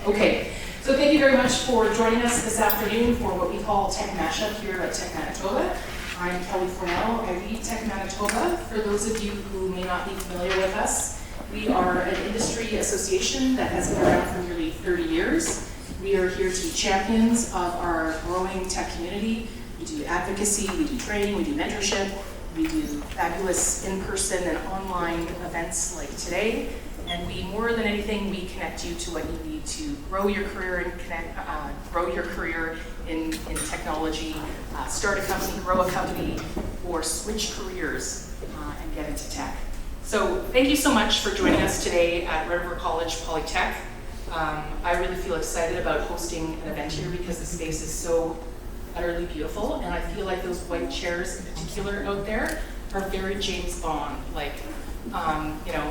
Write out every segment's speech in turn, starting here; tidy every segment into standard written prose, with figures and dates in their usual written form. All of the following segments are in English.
Okay, so thank you very much for joining us this afternoon for what we call Tech Mashup here at Tech Manitoba. I'm Kelly Fornell. I lead Tech Manitoba. For those of you who may not be familiar with us, we are an industry association that has been around for nearly 30 years. We are here to be champions of our growing tech community. We do advocacy, we do training, we do mentorship, we do fabulous in-person and online events like today. And we, more than anything, we connect you to what you need to grow your career and grow your career in technology, start a company, grow a company, or switch careers and get into tech. So thank you so much for joining us today at Red River College Polytech. I really feel excited about hosting an event here because the space is so utterly beautiful, and I feel like those white chairs in particular out there are very James Bond, like,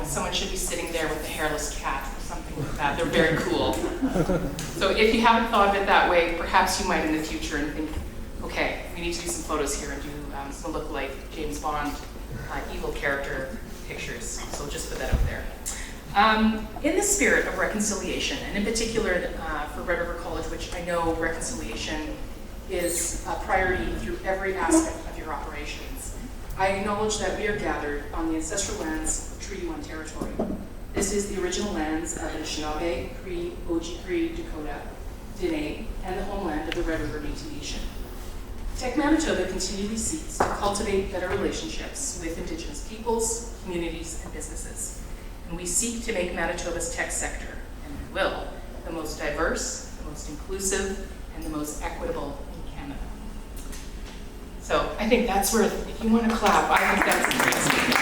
someone should be sitting there with a hairless cat or something like that. They're very cool. So if you haven't thought of it that way, perhaps you might in the future and think, okay, we need to do some photos here and do some look like James Bond evil character pictures. So just put that out there. In the spirit of reconciliation, and in particular for Red River College, which I know reconciliation is a priority through every aspect of your operations, I acknowledge that we are gathered on the ancestral lands of Treaty 1 territory. This is the original lands of the Anishinaabe, Cree, Oji-Cree, Dakota, Dene, and the homeland of the Red River Métis Nation. Tech Manitoba continually seeks to cultivate better relationships with Indigenous peoples, communities, and businesses. And we seek to make Manitoba's tech sector, and we will, the most diverse, the most inclusive, and the most equitable in Canada. So I think that's where, if you want to clap, I think that's a great statement.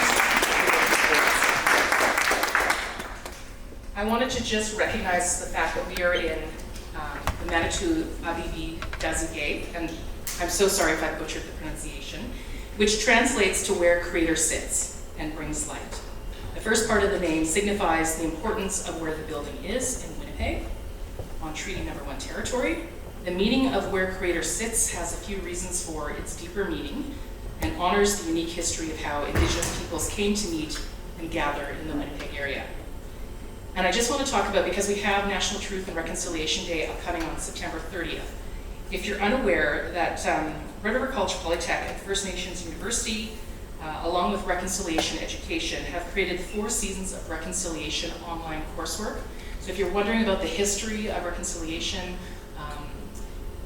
I wanted to just recognize the fact that we are in the Manitou Abibi Dazigay, and I'm so sorry if I butchered the pronunciation, which translates to where Creator sits and brings light. The first part of the name signifies the importance of where the building is in Winnipeg, on Treaty Number 1 territory. The meaning of where Creator sits has a few reasons for its deeper meaning and honors the unique history of how Indigenous peoples came to meet and gather in the Winnipeg area. And I just want to talk about, because we have National Truth and Reconciliation Day upcoming on September 30th. If you're unaware that Red River College Polytech and First Nations University, along with Reconciliation Education, have created 4 seasons of reconciliation online coursework. So if you're wondering about the history of reconciliation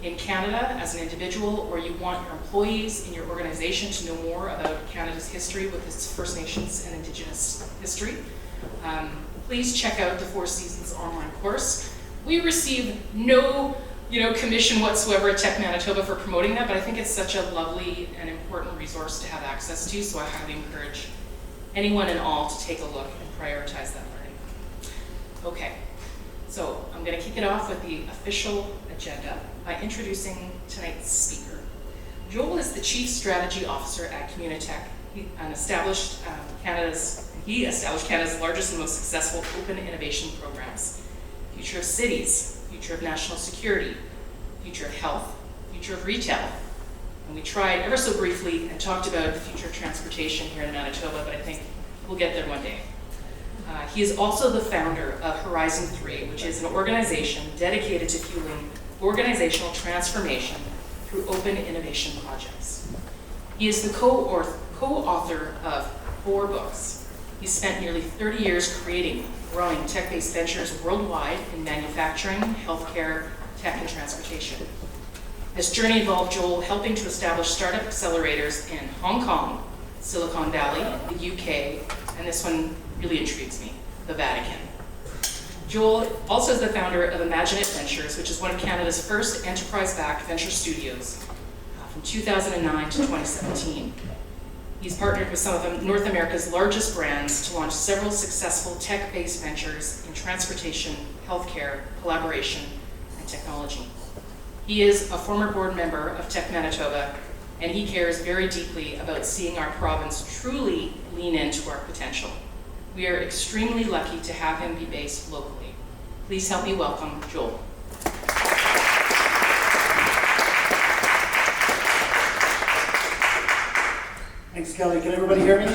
in Canada as an individual, or you want your employees in your organization to know more about Canada's history with its First Nations and Indigenous history, please check out the 4 Seasons online course. We receive no commission whatsoever at Tech Manitoba for promoting that, but I think it's such a lovely and important resource to have access to, so I highly encourage anyone and all to take a look and prioritize that learning. Okay, so I'm going to kick it off with the official agenda by introducing tonight's speaker. Joel is the Chief Strategy Officer at Communitech. He established Canada's largest and most successful open innovation programs: Future of Cities, Future of National Security, Future of Health, Future of Retail. And we tried ever so briefly and talked about the future of transportation here in Manitoba, but I think we'll get there one day. He is also the founder of Horizon 3, which is an organization dedicated to fueling organizational transformation through open innovation projects. He is the co-author of 4 books. He spent nearly 30 years creating, growing tech-based ventures worldwide in manufacturing, healthcare, tech, and transportation. This journey involved Joel helping to establish startup accelerators in Hong Kong, Silicon Valley, the UK, and this one really intrigues me, the Vatican. Joel also is the founder of Imaginate Ventures, which is one of Canada's first enterprise-backed venture studios from 2009 to 2017. He's partnered with some of North America's largest brands to launch several successful tech-based ventures in transportation, healthcare, collaboration, and technology. He is a former board member of Tech Manitoba, and he cares very deeply about seeing our province truly lean into our potential. We are extremely lucky to have him be based locally. Please help me welcome Joel. Thanks, Kelly. Can everybody hear me?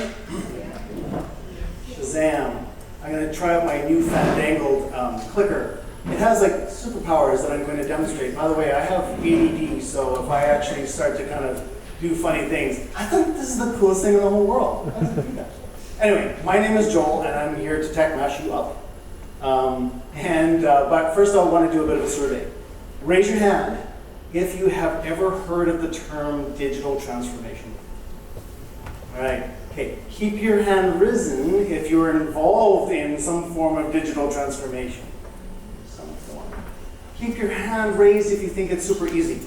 Shazam. I'm going to try out my new fandangled clicker It has like superpowers that I'm going to demonstrate. By the way, I have ADD, so if I actually start to kind of do funny things, I think this is the coolest thing in the whole world. How does it do that? Anyway, my name is Joel, and I'm here to tech mash you up. But first I want to do a bit of a survey. Raise your hand if you have ever heard of the term digital transformation. All right. Okay. Keep your hand risen if you're involved in some form of digital transformation. Some form. Keep your hand raised if you think it's super easy.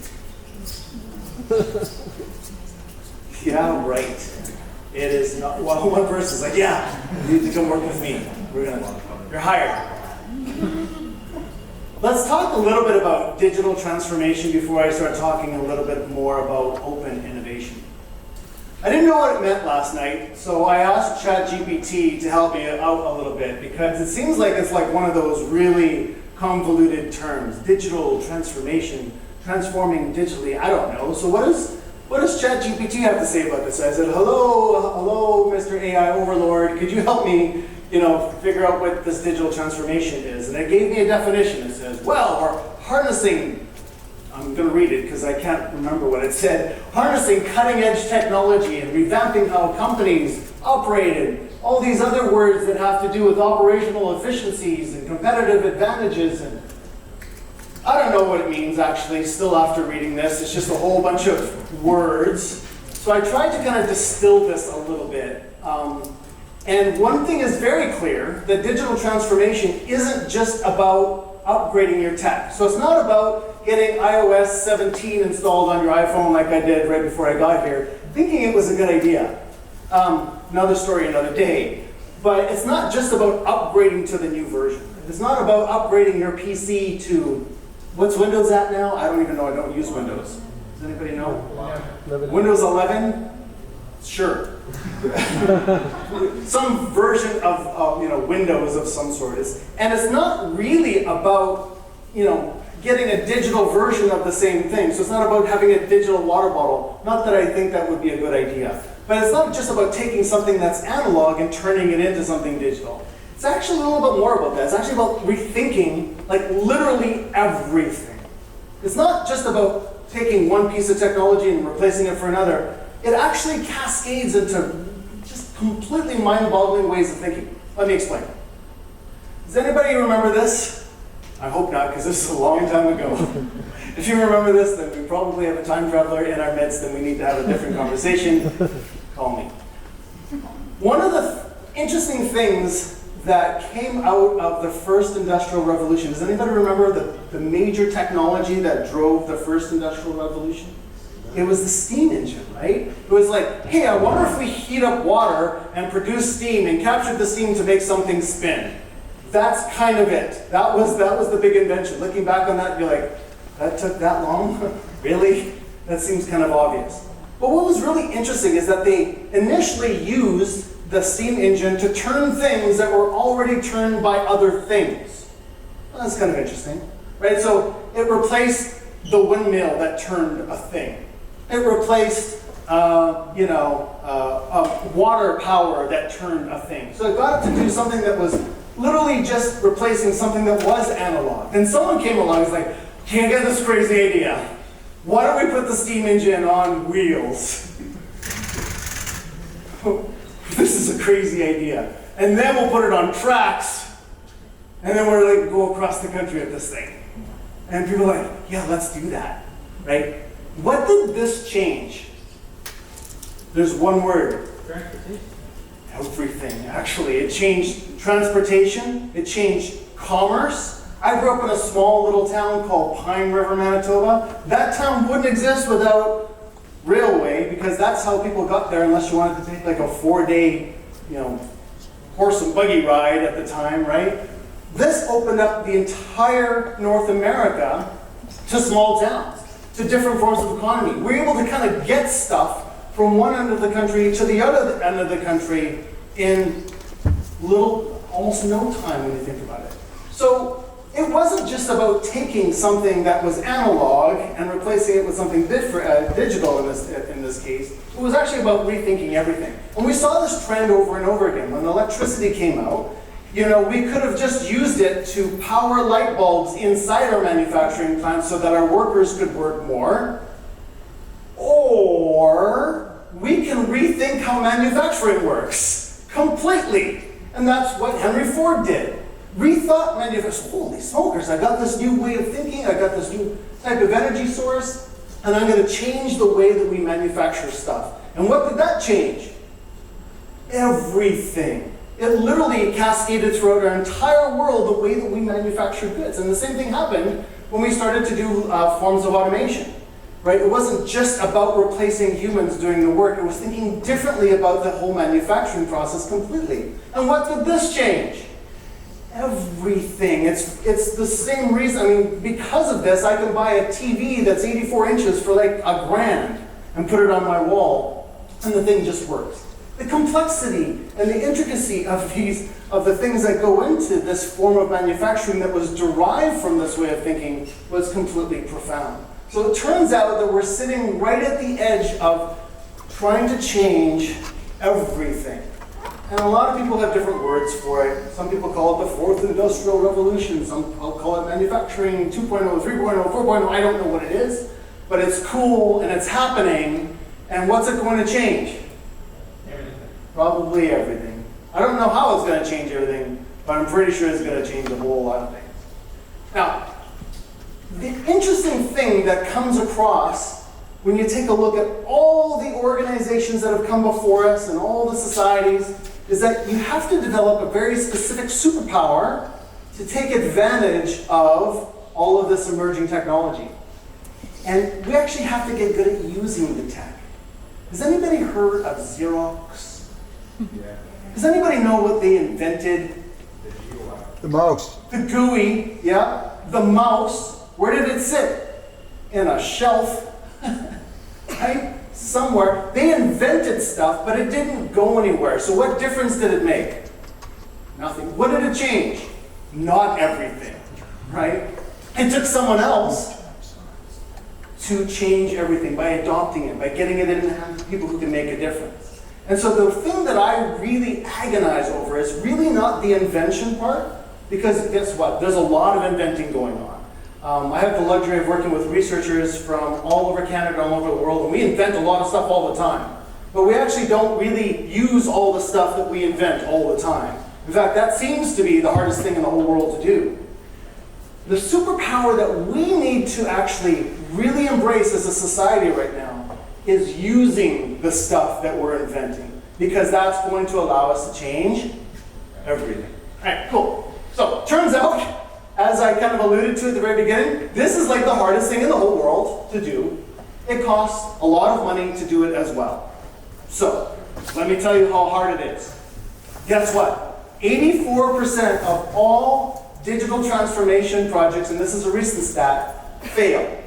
Yeah, right. It is not. Well, one person's like, yeah, you need to come work with me. You're hired. Let's talk a little bit about digital transformation before I start talking a little bit more about open innovation. I didn't know what it meant last night, so I asked ChatGPT to help me out a little bit because it seems like it's like one of those really convoluted terms. Digital transformation, transforming digitally, I don't know. So what does ChatGPT have to say about this? I said, hello, Mr. AI overlord, could you help me figure out what this digital transformation is? And it gave me a definition. It says, well, we're harnessing, I'm going to read it because I can't remember what it said, harnessing cutting-edge technology and revamping how companies operated, all these other words that have to do with operational efficiencies and competitive advantages. And I don't know what it means, actually, still after reading this. It's just a whole bunch of words. So I tried to kind of distill this a little bit. And one thing is very clear, that digital transformation isn't just about upgrading your tech. So it's not about getting iOS 17 installed on your iPhone like I did right before I got here, thinking it was a good idea. Another story, another day. But it's not just about upgrading to the new version. It's not about upgrading your PC to, what's Windows at now? I don't even know, I don't use Windows. Does anybody know? Windows 11? Sure. Some version of Windows of some sort. And it's not really about getting a digital version of the same thing. So it's not about having a digital water bottle. Not that I think that would be a good idea. But it's not just about taking something that's analog and turning it into something digital. It's actually a little bit more about that. It's actually about rethinking, like, literally everything. It's not just about taking one piece of technology and replacing it for another. It actually cascades into just completely mind-boggling ways of thinking. Let me explain. Does anybody remember this? I hope not, because this is a long time ago. If you remember this, then we probably have a time traveler in our midst, and we need to have a different conversation. Call me. One of the interesting things that came out of the first industrial revolution, does anybody remember the major technology that drove the first industrial revolution? It was the steam engine, right? It was like, hey, I wonder if we heat up water and produce steam and capture the steam to make something spin. That's kind of it. That was the big invention. Looking back on that, you're like, that took that long? Really? That seems kind of obvious. But what was really interesting is that they initially used the steam engine to turn things that were already turned by other things. Well, that's kind of interesting, right? So it replaced the windmill that turned a thing. It replaced, water power that turned a thing. So it got to do something that was literally just replacing something that was analog. Then someone came along and was like, can't get this crazy idea. Why don't we put the steam engine on wheels? This is a crazy idea. And then we'll put it on tracks. And then we're like, go across the country with this thing. And people are like, yeah, let's do that, right? What did this change? There's one word. Transportation. Everything, actually. It changed transportation. It changed commerce. I grew up in a small little town called Pine River, Manitoba. That town wouldn't exist without railway, because that's how people got there, unless you wanted to take like a 4-day, horse and buggy ride at the time, right? This opened up the entire North America to small towns, to different forms of economy. We're able to kind of get stuff from one end of the country to the other end of the country in almost no time when you think about it. So it wasn't just about taking something that was analog and replacing it with something digital in this case. It was actually about rethinking everything. And we saw this trend over and over again. When electricity came out, You know, we could have just used it to power light bulbs inside our manufacturing plants so that our workers could work more. Or we can rethink how manufacturing works completely. And that's what Henry Ford did. Rethought manufacturing. Holy smokers, I got this new way of thinking, I got this new type of energy source, and I'm going to change the way that we manufacture stuff. And what did that change? Everything. It literally cascaded throughout our entire world the way that we manufacture goods. And the same thing happened when we started to do forms of automation. Right? It wasn't just about replacing humans doing the work. It was thinking differently about the whole manufacturing process completely. And what did this change? Everything. It's the same reason. I mean, because of this, I can buy a TV that's 84 inches for like $1,000 and put it on my wall, and the thing just works. The complexity and the intricacy of the things that go into this form of manufacturing that was derived from this way of thinking was completely profound. So it turns out that we're sitting right at the edge of trying to change everything. And a lot of people have different words for it. Some people call it the fourth industrial revolution. Some people call it manufacturing 2.0, 3.0, 4.0. I don't know what it is, but it's cool and it's happening. And what's it going to change? Everything. Probably everything. I don't know how it's going to change everything, but I'm pretty sure it's going to change a whole lot of things. Now, the interesting thing that comes across when you take a look at all the organizations that have come before us and all the societies is that you have to develop a very specific superpower to take advantage of all of this emerging technology. And we actually have to get good at using the tech. Has anybody heard of Xerox? Yeah. Does anybody know what they invented? The mouse. The GUI, yeah. The mouse. Where did it sit? In a shelf, right? Somewhere. They invented stuff, but it didn't go anywhere. So what difference did it make? Nothing. What did it change? Not everything, right? It took someone else to change everything by adopting it, by getting it in the hands of people who can make a difference. And so the thing that I really agonize over is really not the invention part, because guess what? There's a lot of inventing going on. I have the luxury of working with researchers from all over Canada, all over the world, and we invent a lot of stuff all the time. But we actually don't really use all the stuff that we invent all the time. In fact, that seems to be the hardest thing in the whole world to do. The superpower that we need to actually really embrace as a society right now is using the stuff that we're inventing, because that's going to allow us to change everything. All right, cool. So, turns out, as I kind of alluded to at the very beginning, this is like the hardest thing in the whole world to do. It costs a lot of money to do it as well. So, let me tell you how hard it is. Guess what? 84% of all digital transformation projects, and this is a recent stat, fail.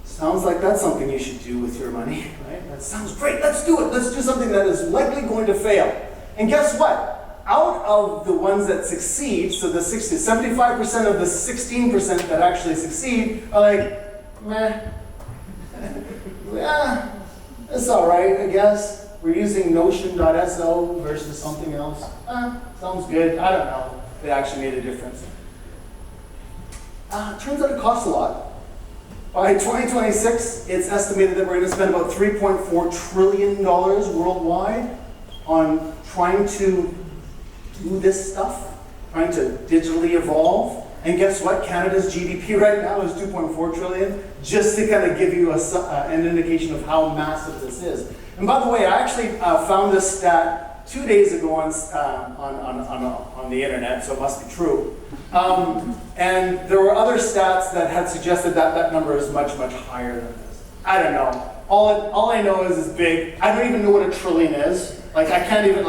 Sounds like that's something you should do with your money, right? That sounds great, let's do it. Let's do something that is likely going to fail. And guess what? Out of the ones that succeed, so the 75% of the 16% that actually succeed are like, meh, yeah, it's all right, I guess. We're using Notion.so versus something else. Sounds good, I don't know if it actually made a difference. Turns out it costs a lot. By 2026, it's estimated that we're going to spend about $3.4 trillion worldwide on trying to do this stuff, trying to digitally evolve. And guess what? Canada's GDP right now is $2.4 trillion, just to kind of give you an indication of how massive this is. And by the way, I actually found this stat 2 days ago on the internet, so it must be true. And there were other stats that had suggested that that number is much, much higher than this. I don't know. All I know is it's big. I don't even know what a trillion is. Like, I can't even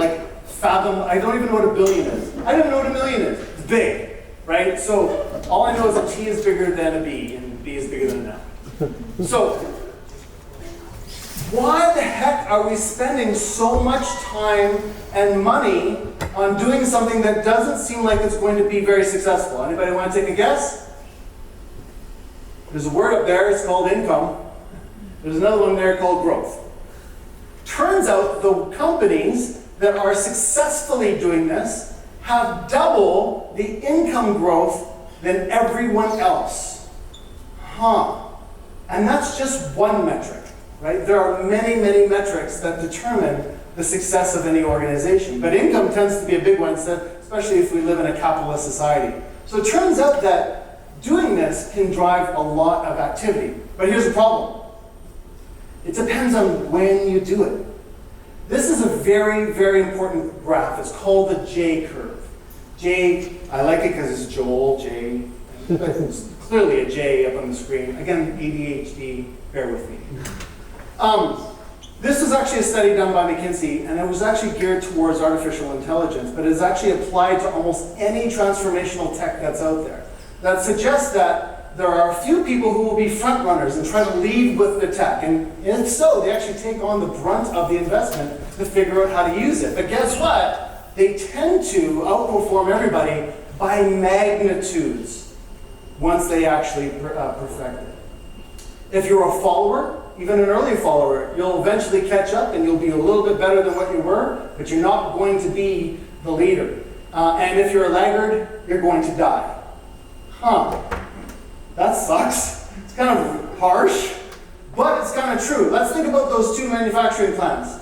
fathom. I don't even know what a billion is. I don't even know what a million is. It's big, right? So all I know is a T is bigger than a B, and B is bigger than an L. So why the heck are we spending so much time and money on doing something that doesn't seem like it's going to be very successful? Anybody want to take a guess? There's a word up there, it's called income. There's another one there called growth. Turns out the companies that are successfully doing this have double the income growth than everyone else. And that's just one metric, right? There are many, many metrics that determine the success of any organization. But income tends to be a big one, especially if we live in a capitalist society. So it turns out that doing this can drive a lot of activity. But here's the problem. It depends on when you do it. This is a very, very important graph. It's called the J curve. J, I like it because it's Joel, J. It's clearly a J up on the screen. Again, ADHD, bear with me. This was actually a study done by McKinsey, and it was actually geared towards artificial intelligence, but it is actually applied to almost any transformational tech that's out there. That suggests that there are a few people who will be front runners and try to lead with the tech. And if so, they actually take on the brunt of the investment to figure out how to use it. But guess what? They tend to outperform everybody by magnitudes once they actually perfect it. If you're a follower, even an early follower, you'll eventually catch up and you'll be a little bit better than what you were, but you're not going to be the leader. And if you're a laggard, you're going to die. That sucks. It's kind of harsh, but it's kind of true. Let's think about those two manufacturing plants.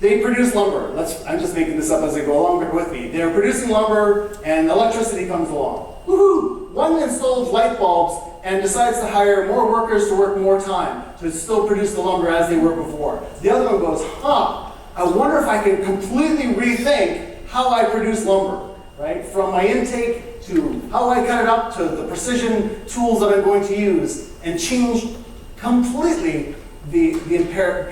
They produce lumber. I'm just making this up as I go along, bear with me. They're producing lumber and electricity comes along. Woohoo! One installs light bulbs and decides to hire more workers to work more time to still produce the lumber as they were before. The other one goes, I wonder if I can completely rethink how I produce lumber, right? From my intake to how I cut it up to the precision tools that I'm going to use and change completely the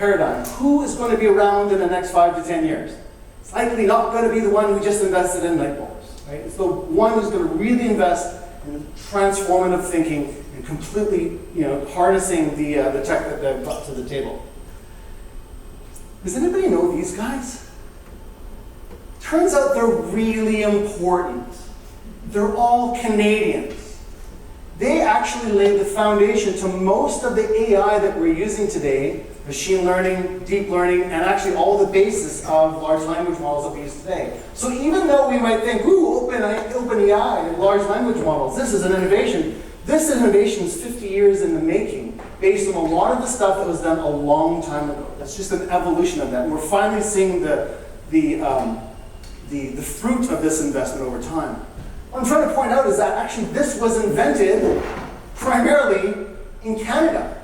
paradigm. Who is going to be around in the next 5 to 10 years? It's likely not going to be the one who just invested in light bulbs, right? It's the one who's going to really invest in transformative thinking and completely, harnessing the tech that they've brought to the table. Does anybody know these guys? Turns out they're really important. They're all Canadians. They actually laid the foundation to most of the AI that we're using today, machine learning, deep learning, and actually all the basis of large language models that we use today. So even though we might think, OpenAI and large language models, this is an innovation, this innovation is 50 years in the making, based on a lot of the stuff that was done a long time ago. That's just an evolution of that. And we're finally seeing the fruit of this investment over time. What I'm trying to point out is that actually this was invented primarily in Canada.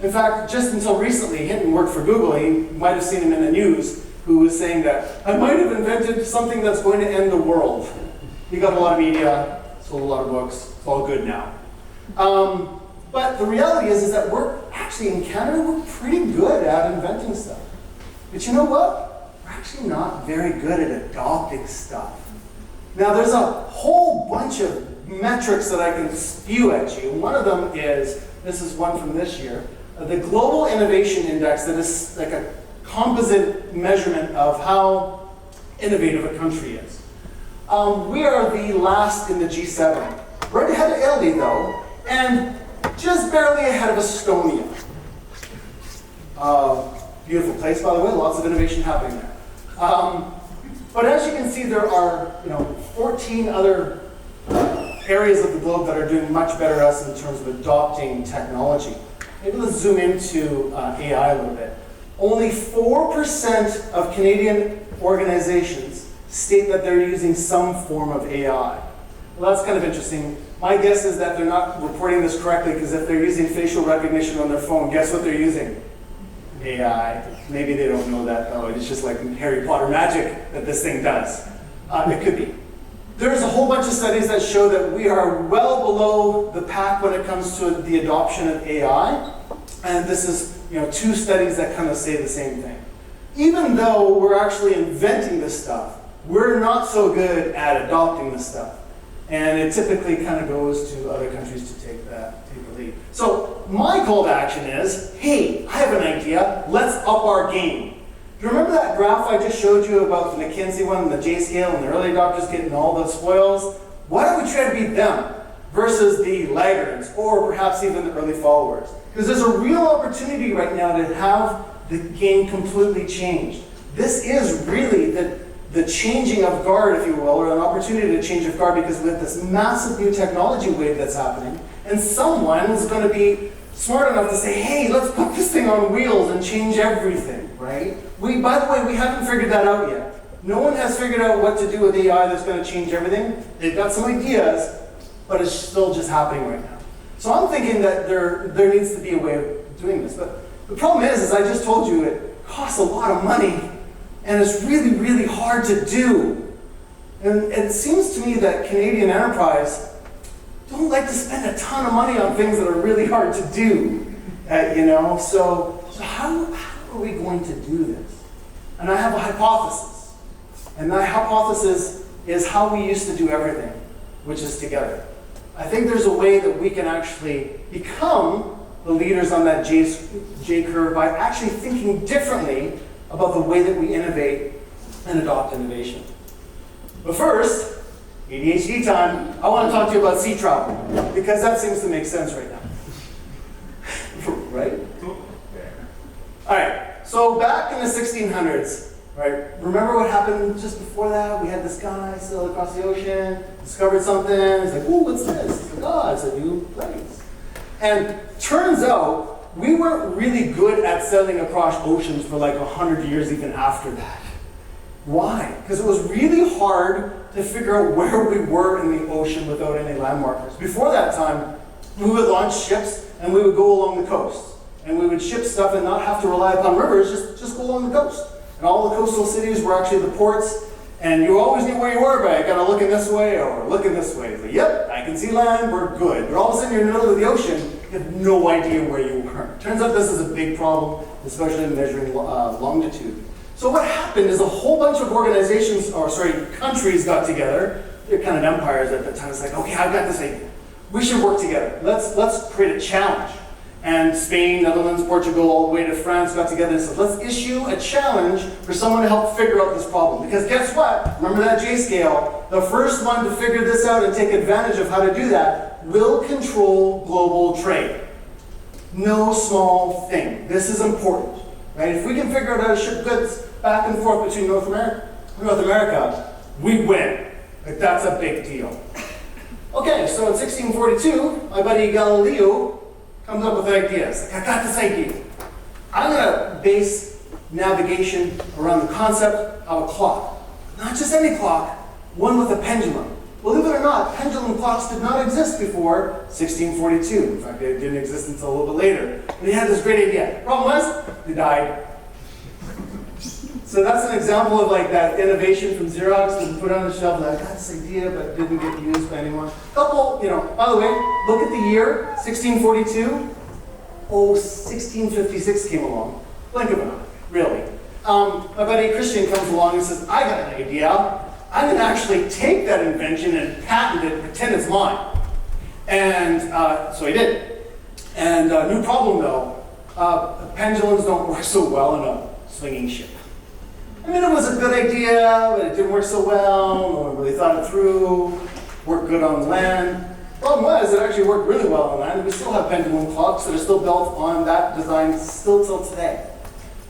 In fact, just until recently, Hinton worked for Google. You might have seen him in the news, who was saying that, I might have invented something that's going to end the world. He got a lot of media, sold a lot of books, it's all good now. But the reality is that we're actually, in Canada, we're pretty good at inventing stuff. But you know what? We're actually not very good at adopting stuff. Now, there's a whole bunch of metrics that I can spew at you. One of them is, this is one from this year, the Global Innovation Index, that is like a composite measurement of how innovative a country is. We are the last in the G7. Right ahead of Italy, though, and just barely ahead of Estonia. Beautiful place, by the way, lots of innovation happening there. But as you can see, there are 14 other areas of the globe that are doing much better than us in terms of adopting technology. Maybe let's zoom into AI a little bit. Only 4% of Canadian organizations state that they're using some form of AI. Well, that's kind of interesting. My guess is that they're not reporting this correctly, because if they're using facial recognition on their phone, guess what they're using? AI. Maybe they don't know that, though. It's just like Harry Potter magic that this thing does. It could be. There's a whole bunch of studies that show that we are well below the pack when it comes to the adoption of AI. And this is, 2 studies that kind of say the same thing. Even though we're actually inventing this stuff, we're not so good at adopting this stuff. And it typically kind of goes to other countries to take the lead. So my call to action is, hey, I have an idea. Let's up our game. Do you remember that graph I just showed you about the McKinsey one, the J scale, and the early adopters getting all the spoils? Why don't we try to beat them versus the laggards, or perhaps even the early followers? Because there's a real opportunity right now to have the game completely changed. This is really the changing of guard, if you will, or an opportunity to change of guard because with this massive new technology wave that's happening, and someone is going to be smart enough to say, hey, let's put this thing on wheels and change everything, right? By the way, we haven't figured that out yet. No one has figured out what to do with AI that's going to change everything. They've got some ideas, but it's still just happening right now. So I'm thinking that there needs to be a way of doing this. But the problem is I just told you, it costs a lot of money, and it's really, really hard to do. And it seems to me that Canadian enterprise don't like to spend a ton of money on things that are really hard to do. So how are we going to do this? And I have a hypothesis. And my hypothesis is how we used to do everything, which is together. I think there's a way that we can actually become the leaders on that J curve by actually thinking differently about the way that we innovate and adopt innovation. But first, ADHD time, I want to talk to you about sea travel, because that seems to make sense right now. Right? All right, so back in the 1600s, right, remember what happened just before that? We had this guy sail across the ocean, discovered something, he's like, ooh, what's this? He's like, oh, it's a new place. And turns out, we weren't really good at sailing across oceans for like 100 years even after that. Why? Because it was really hard to figure out where we were in the ocean without any landmarkers. Before that time, we would launch ships and we would go along the coast. And we would ship stuff and not have to rely upon rivers, just go along the coast. And all the coastal cities were actually the ports, and you always knew where you were by kind of looking this way or looking this way. But yep, I can see land, we're good. But all of a sudden you're in the middle of the ocean, you have no idea where you were. Turns out this is a big problem, especially in measuring longitude. So what happened is a whole bunch of countries got together. They're kind of empires at the time. It's like, okay, I've got this idea. We should work together. Let's create a challenge. And Spain, Netherlands, Portugal, all the way to France got together and said, let's issue a challenge for someone to help figure out this problem. Because guess what? Remember that J scale? The first one to figure this out and take advantage of how to do that will control global trade. No small thing. This is important. Right? If we can figure out how to ship goods back and forth between North America, we win. Like, that's a big deal. Okay, so in 1642, my buddy Galileo comes up with ideas. Like, I got this idea. I'm going to base navigation around the concept of a clock. Not just any clock, one with a pendulum. Believe it or not, pendulum clocks did not exist before 1642. In fact, they didn't exist until a little bit later. But he had this great idea. Problem was, they died. So that's an example of like that innovation from Xerox that was put on the shelf. Like, I got this idea, but didn't get used by anyone. Couple, by the way, look at the year, 1642. Oh, 1656 came along. Blink of an eye, really. My buddy Christian comes along and says, I got an idea. I'm going to actually take that invention and patent it and pretend it's mine. And so he did. And new problem though, pendulums don't work so well in a swinging ship. I mean, it was a good idea, but it didn't work so well. No one really thought it through. Worked good on land. Problem was, it actually worked really well on land. We still have pendulum clocks that are still built on that design still till today.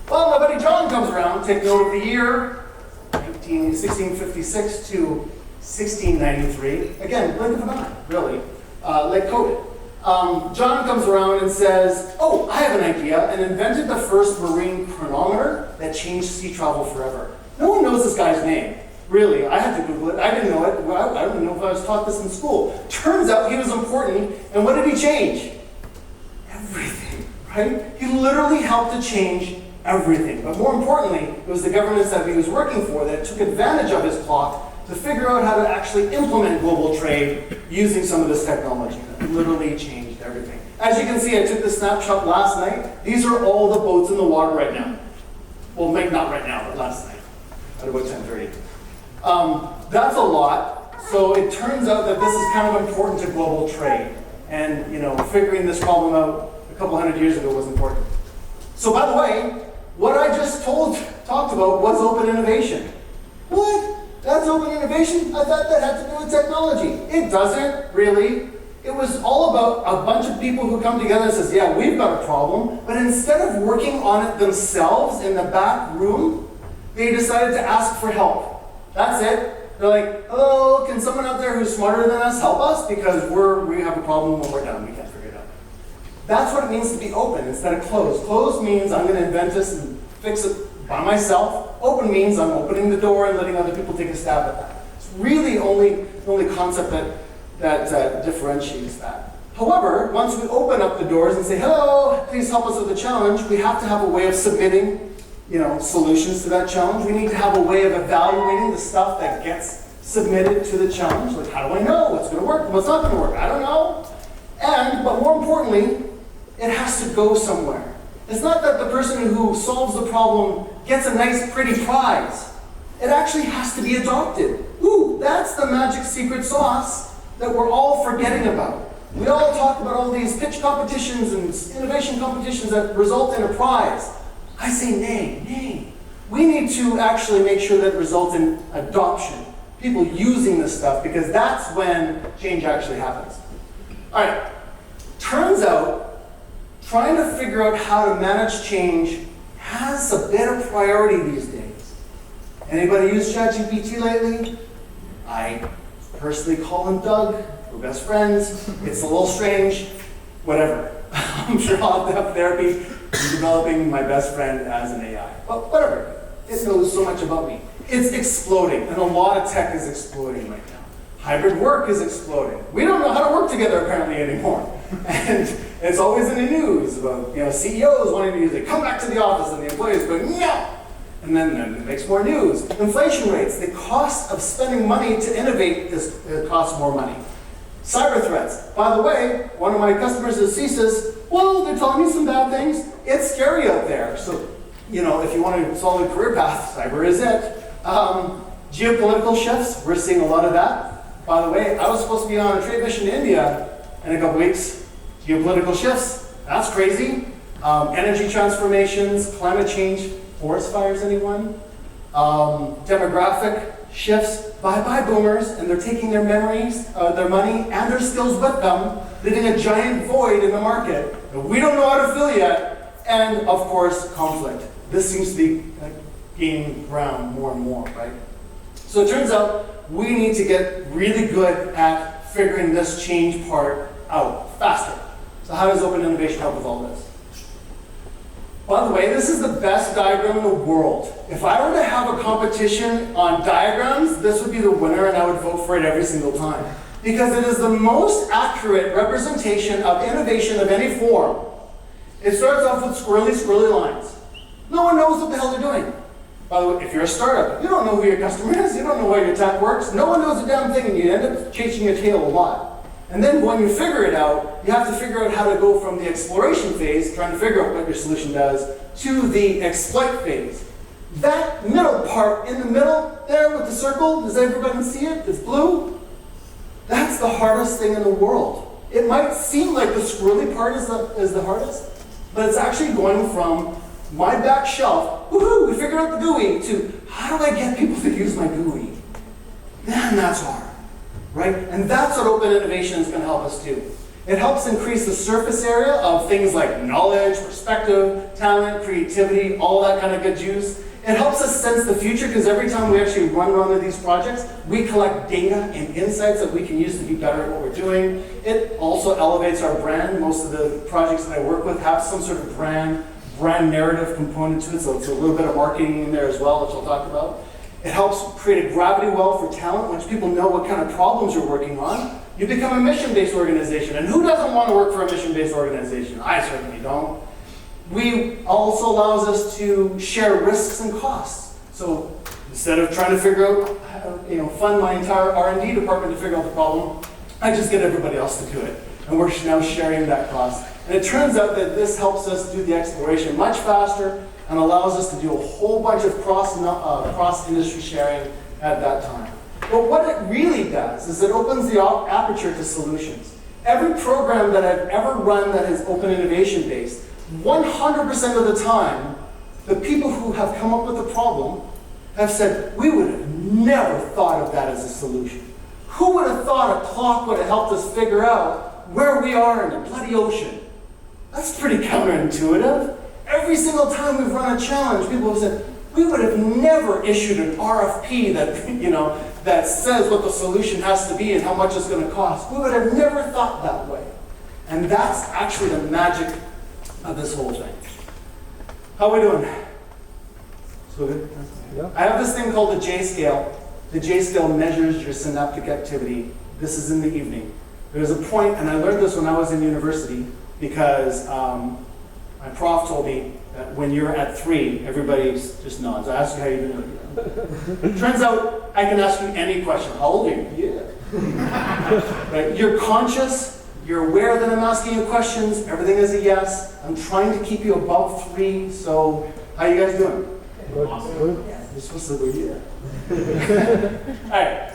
Well, my buddy John comes around, take note of the year, 1656 to 1693. Again, blink of an eye, really, like COVID. John comes around and says, oh, I have an idea, and invented the first marine chronometer that changed sea travel forever. No one knows this guy's name. Really, I had to Google it. I didn't know it. Well, I don't even know if I was taught this in school. Turns out he was important, and what did he change? Everything, right? He literally helped to change everything. But more importantly, it was the governments that he was working for that took advantage of his clock to figure out how to actually implement global trade using some of this technology. That literally changed everything. As you can see, I took the snapshot last night. These are all the boats in the water right now. Well, maybe not right now, but last night, at about 10:30. That's a lot. So it turns out that this is kind of important to global trade. And, figuring this problem out a couple hundred years ago was important. So by the way, what I just talked about was open innovation. What? That's open innovation? I thought that had to do with technology. It doesn't, really. It was all about a bunch of people who come together and says, yeah, we've got a problem. But instead of working on it themselves in the back room, they decided to ask for help. That's it. They're like, hello, can someone out there who's smarter than us help us? Because we have a problem when we're done, we can't figure it out. That's what it means to be open instead of closed. Closed means I'm going to invent this and fix it by myself. Open means I'm opening the door and letting other people take a stab at that. It's really the only concept that differentiates that. However, once we open up the doors and say, hello, please help us with the challenge, we have to have a way of submitting solutions to that challenge. We need to have a way of evaluating the stuff that gets submitted to the challenge. Like, how do I know what's going to work and what's not going to work? I don't know. But more importantly, it has to go somewhere. It's not that the person who solves the problem gets a nice, pretty prize. It actually has to be adopted. Ooh, that's the magic secret sauce that we're all forgetting about. We all talk about all these pitch competitions and innovation competitions that result in a prize. I say nay. We need to actually make sure that it results in adoption. People using this stuff, because that's when change actually happens. All right, turns out trying to figure out how to manage change has a bit of priority these days. Anybody use ChatGPT lately? I personally call him Doug. We're best friends. It's a little strange. Whatever. I'm sure I'll have to have therapy in developing my best friend as an AI. But whatever. It knows so much about me. It's exploding, and a lot of tech is exploding right now. Hybrid work is exploding. We don't know how to work together apparently anymore. And it's always in the news about CEOs wanting to use it. Come back to the office, and the employees go, no! And then it makes more news. Inflation rates, the cost of spending money to innovate costs more money. Cyber threats. By the way, one of my customers is CSIS. Well, they're telling me some bad things. It's scary out there. So, if you want a solid career path, cyber is it. Geopolitical shifts, we're seeing a lot of that. By the way, I was supposed to be on a trade mission to India in a couple weeks. Geopolitical shifts, that's crazy. Energy transformations, climate change, forest fires, anyone? Demographic shifts. Bye-bye boomers, and they're taking their memories, their money, and their skills with them, leaving a giant void in the market that we don't know how to fill yet. And, of course, conflict. This seems to be gaining ground more and more, right? So it turns out we need to get really good at figuring this change part out faster. So how does open innovation help with all this? By the way, this is the best diagram in the world. If I were to have a competition on diagrams, this would be the winner, and I would vote for it every single time. Because it is the most accurate representation of innovation of any form. It starts off with squirrely lines. No one knows what the hell they're doing. By the way, if you're a startup, you don't know who your customer is, you don't know why your tech works, no one knows a damn thing, and you end up chasing your tail a lot. And then when you figure it out, you have to figure out how to go from the exploration phase, trying to figure out what your solution does, to the exploit phase. That middle part, in the middle there with the circle, does everybody see it? It's blue. That's the hardest thing in the world. It might seem like the squirrely part is the hardest, but it's actually going from my back shelf, woohoo, we figured out the GUI, to how do I get people to use my GUI? Man, that's hard. Right? And that's what open innovation is going to help us do. It helps increase the surface area of things like knowledge, perspective, talent, creativity, all that kind of good juice. It helps us sense the future because every time we actually run one of these projects, we collect data and insights that we can use to be better at what we're doing. It also elevates our brand. Most of the projects that I work with have some sort of brand narrative component to it, so it's a little bit of marketing in there as well, which I'll talk about. It helps create a gravity well for talent. Once people know what kind of problems you're working on, you become a mission-based organization. And who doesn't want to work for a mission-based organization? I certainly don't. We also allows us to share risks and costs. So instead of trying to figure out, fund my entire R&D department to figure out the problem, I just get everybody else to do it. And we're now sharing that cost. And it turns out that this helps us do the exploration much faster and allows us to do a whole bunch of cross-industry sharing at that time. But what it really does is it opens the aperture to solutions. Every program that I've ever run that is open innovation based, 100% of the time, the people who have come up with the problem have said, we would have never thought of that as a solution. Who would have thought a clock would have helped us figure out where we are in the bloody ocean? That's pretty counterintuitive. Every single time we've run a challenge, people have said, We would have never issued an RFP that, that says what the solution has to be and how much it's going to cost. We would have never thought that way. And that's actually the magic of this whole thing. How are we doing? So good? Yeah. I have this thing called the J scale. The J scale measures your synaptic activity. This is in the evening. There's a point, and I learned this when I was in university, because my prof told me that when you're at 3, everybody just nods. I ask you how you're doing. Turns out I can ask you any question. How old are you? Yeah. Right? You're conscious. You're aware that I'm asking you questions. Everything is a yes. I'm trying to keep you above 3. So how you guys doing? Good. You're supposed to go, yeah. All right.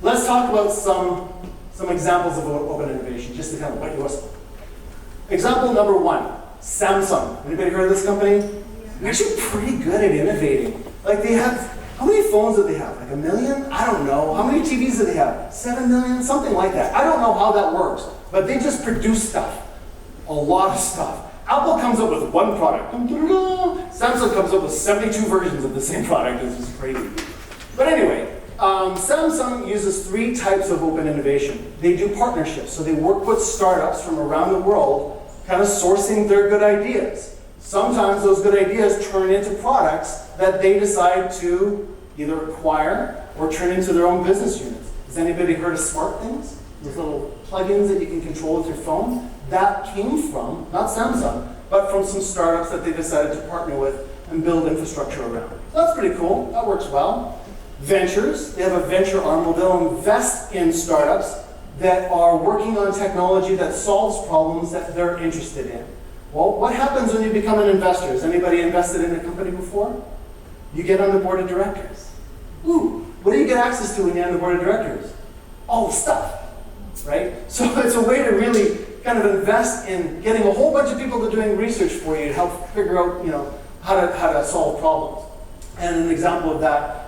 Let's talk about some examples of open innovation, just to kind of whet your whistle. Example number 1, Samsung. Anybody heard of this company? They're actually pretty good at innovating. Like they have, how many phones do they have? Like 1 million? I don't know. How many TVs do they have? 7 million? Something like that. I don't know how that works, but they just produce stuff. A lot of stuff. Apple comes up with one product. Samsung comes up with 72 versions of the same product. It's just crazy. But anyway, Samsung uses 3 types of open innovation. They do partnerships, so they work with startups from around the world, kind of sourcing their good ideas. Sometimes those good ideas turn into products that they decide to either acquire or turn into their own business units. Has anybody heard of smart things? Those little plugins that you can control with your phone? That came from, not Samsung, but from some startups that they decided to partner with and build infrastructure around. So that's pretty cool. That works well. Ventures, they have a venture arm where they'll invest in startups that are working on technology that solves problems that they're interested in. Well, what happens when you become an investor? Has anybody invested in a company before? You get on the board of directors. Ooh, what do you get access to when you're on the board of directors? All the stuff, right? So it's a way to really kind of invest in getting a whole bunch of people to doing research for you to help figure out, how to solve problems. And an example of that,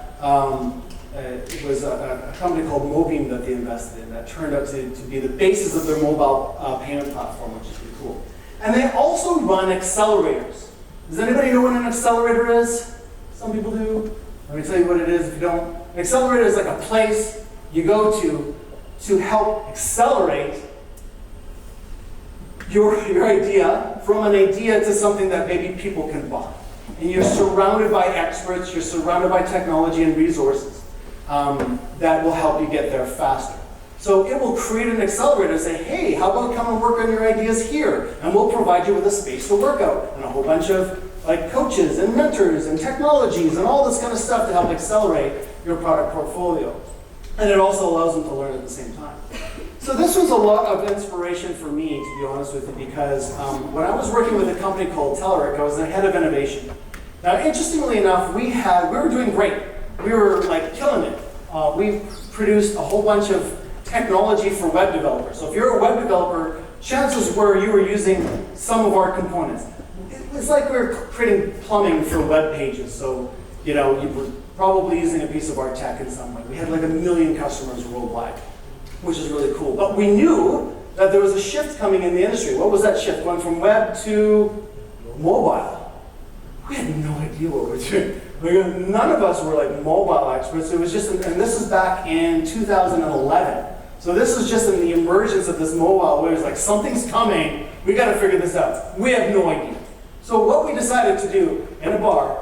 it was a company called Mobeam that they invested in that turned out to be the basis of their mobile payment platform, which is pretty cool. And they also run accelerators. Does anybody know what an accelerator is? Some people do. Let me tell you what it is if you don't. An accelerator is like a place you go to help accelerate your idea from an idea to something that maybe people can buy. And you're surrounded by experts, you're surrounded by technology and resources that will help you get there faster. So it will create an accelerator and say, hey, how about come and work on your ideas here? And we'll provide you with a space to work out and a whole bunch of coaches and mentors and technologies and all this kind of stuff to help accelerate your product portfolio. And it also allows them to learn at the same time. So this was a lot of inspiration for me, to be honest with you, because when I was working with a company called Telerik, I was the head of innovation. Now, interestingly enough, we were doing great. We were killing it. We produced a whole bunch of technology for web developers. So if you're a web developer, chances were you were using some of our components. It's like we were creating plumbing for web pages. So, you were probably using a piece of our tech in some way. We had 1 million customers worldwide, which is really cool. But we knew that there was a shift coming in the industry. What was that shift? Going from web to mobile. We had no idea what we were doing. None of us were mobile experts. It was just, and this is back in 2011. So this is just in the emergence of this mobile where it's like, something's coming, we gotta figure this out. We have no idea. So what we decided to do in a bar,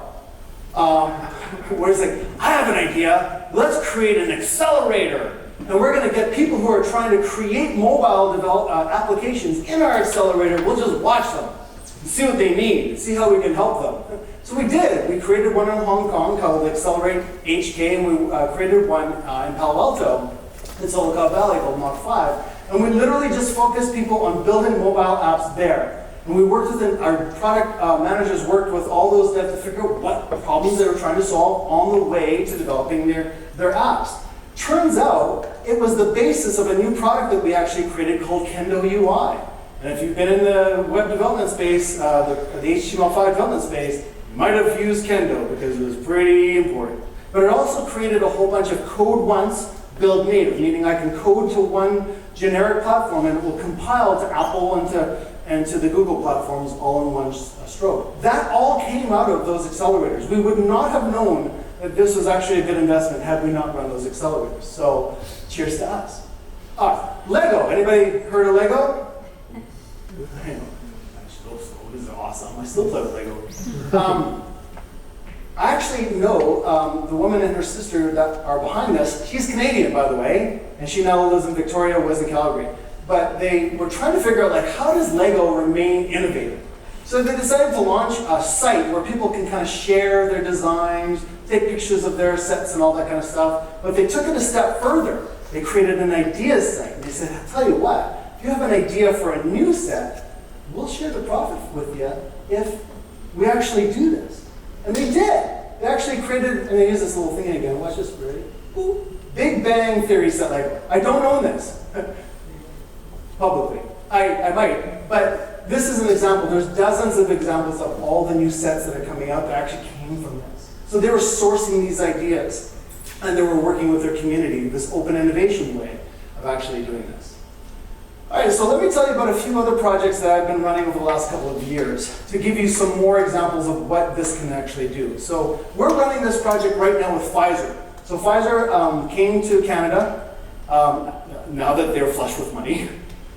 where it's like, I have an idea, let's create an accelerator. And we're going to get people who are trying to create mobile applications in our accelerator. We'll just watch them and see what they need, see how we can help them. So we did. We created one in Hong Kong called Accelerate HK, and we created one in Palo Alto, in Silicon Valley, called Mach 5. And we literally just focused people on building mobile apps there. And we worked with our product managers worked with all those devs to figure out what problems they were trying to solve on the way to developing their apps. Turns out, it was the basis of a new product that we actually created called Kendo UI. And if you've been in the web development space, the HTML5 development space, you might have used Kendo because it was pretty important. But it also created a whole bunch of code once, build native, meaning I can code to one generic platform, and it will compile to Apple and to the Google platforms all in one stroke. That all came out of those accelerators. We would not have known that this was actually a good investment had we not run those accelerators. So cheers to us. Lego. Anybody heard of Lego? I know. This is awesome. I still play with Lego. I actually know the woman and her sister that are behind us. She's Canadian, by the way, and she now lives in Victoria, was in Calgary. But they were trying to figure out, like, how does Lego remain innovative? So they decided to launch a site where people can kind of share their designs, take pictures of their sets and all that kind of stuff. But they took it a step further. They created an ideas site. And they said, I'll tell you what, if you have an idea for a new set, we'll share the profit with you if we actually do this. And they did. They actually created, and they use this little thing again. Watch this, ready? Big Bang Theory set Lego. I don't own this publicly. I might, but this is an example. There's dozens of examples of all the new sets that are coming out that actually came from this. So they were sourcing these ideas, and they were working with their community, this open innovation way of actually doing this. All right, so let me tell you about a few other projects that I've been running over the last couple of years to give you some more examples of what this can actually do. So we're running this project right now with Pfizer. So Pfizer came to Canada now that they're flush with money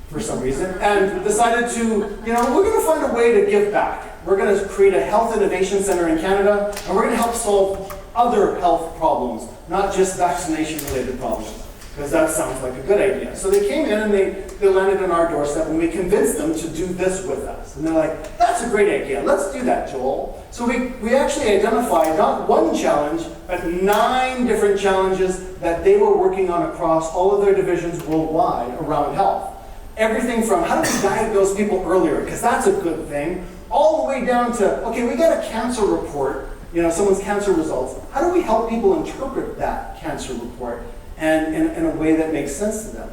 for some reason, and decided to, we're going to find a way to give back. We're going to create a health innovation center in Canada, and we're going to help solve other health problems, not just vaccination-related problems. Because that sounds like a good idea. So they came in and they landed on our doorstep, and we convinced them to do this with us. And they're like, that's a great idea. Let's do that, Joel. So we actually identified not one challenge, but 9 different challenges that they were working on across all of their divisions worldwide around health. Everything from how do we diagnose people earlier, because that's a good thing, all the way down to, okay, we got a cancer report, someone's cancer results. How do we help people interpret that cancer report? And in a way that makes sense to them.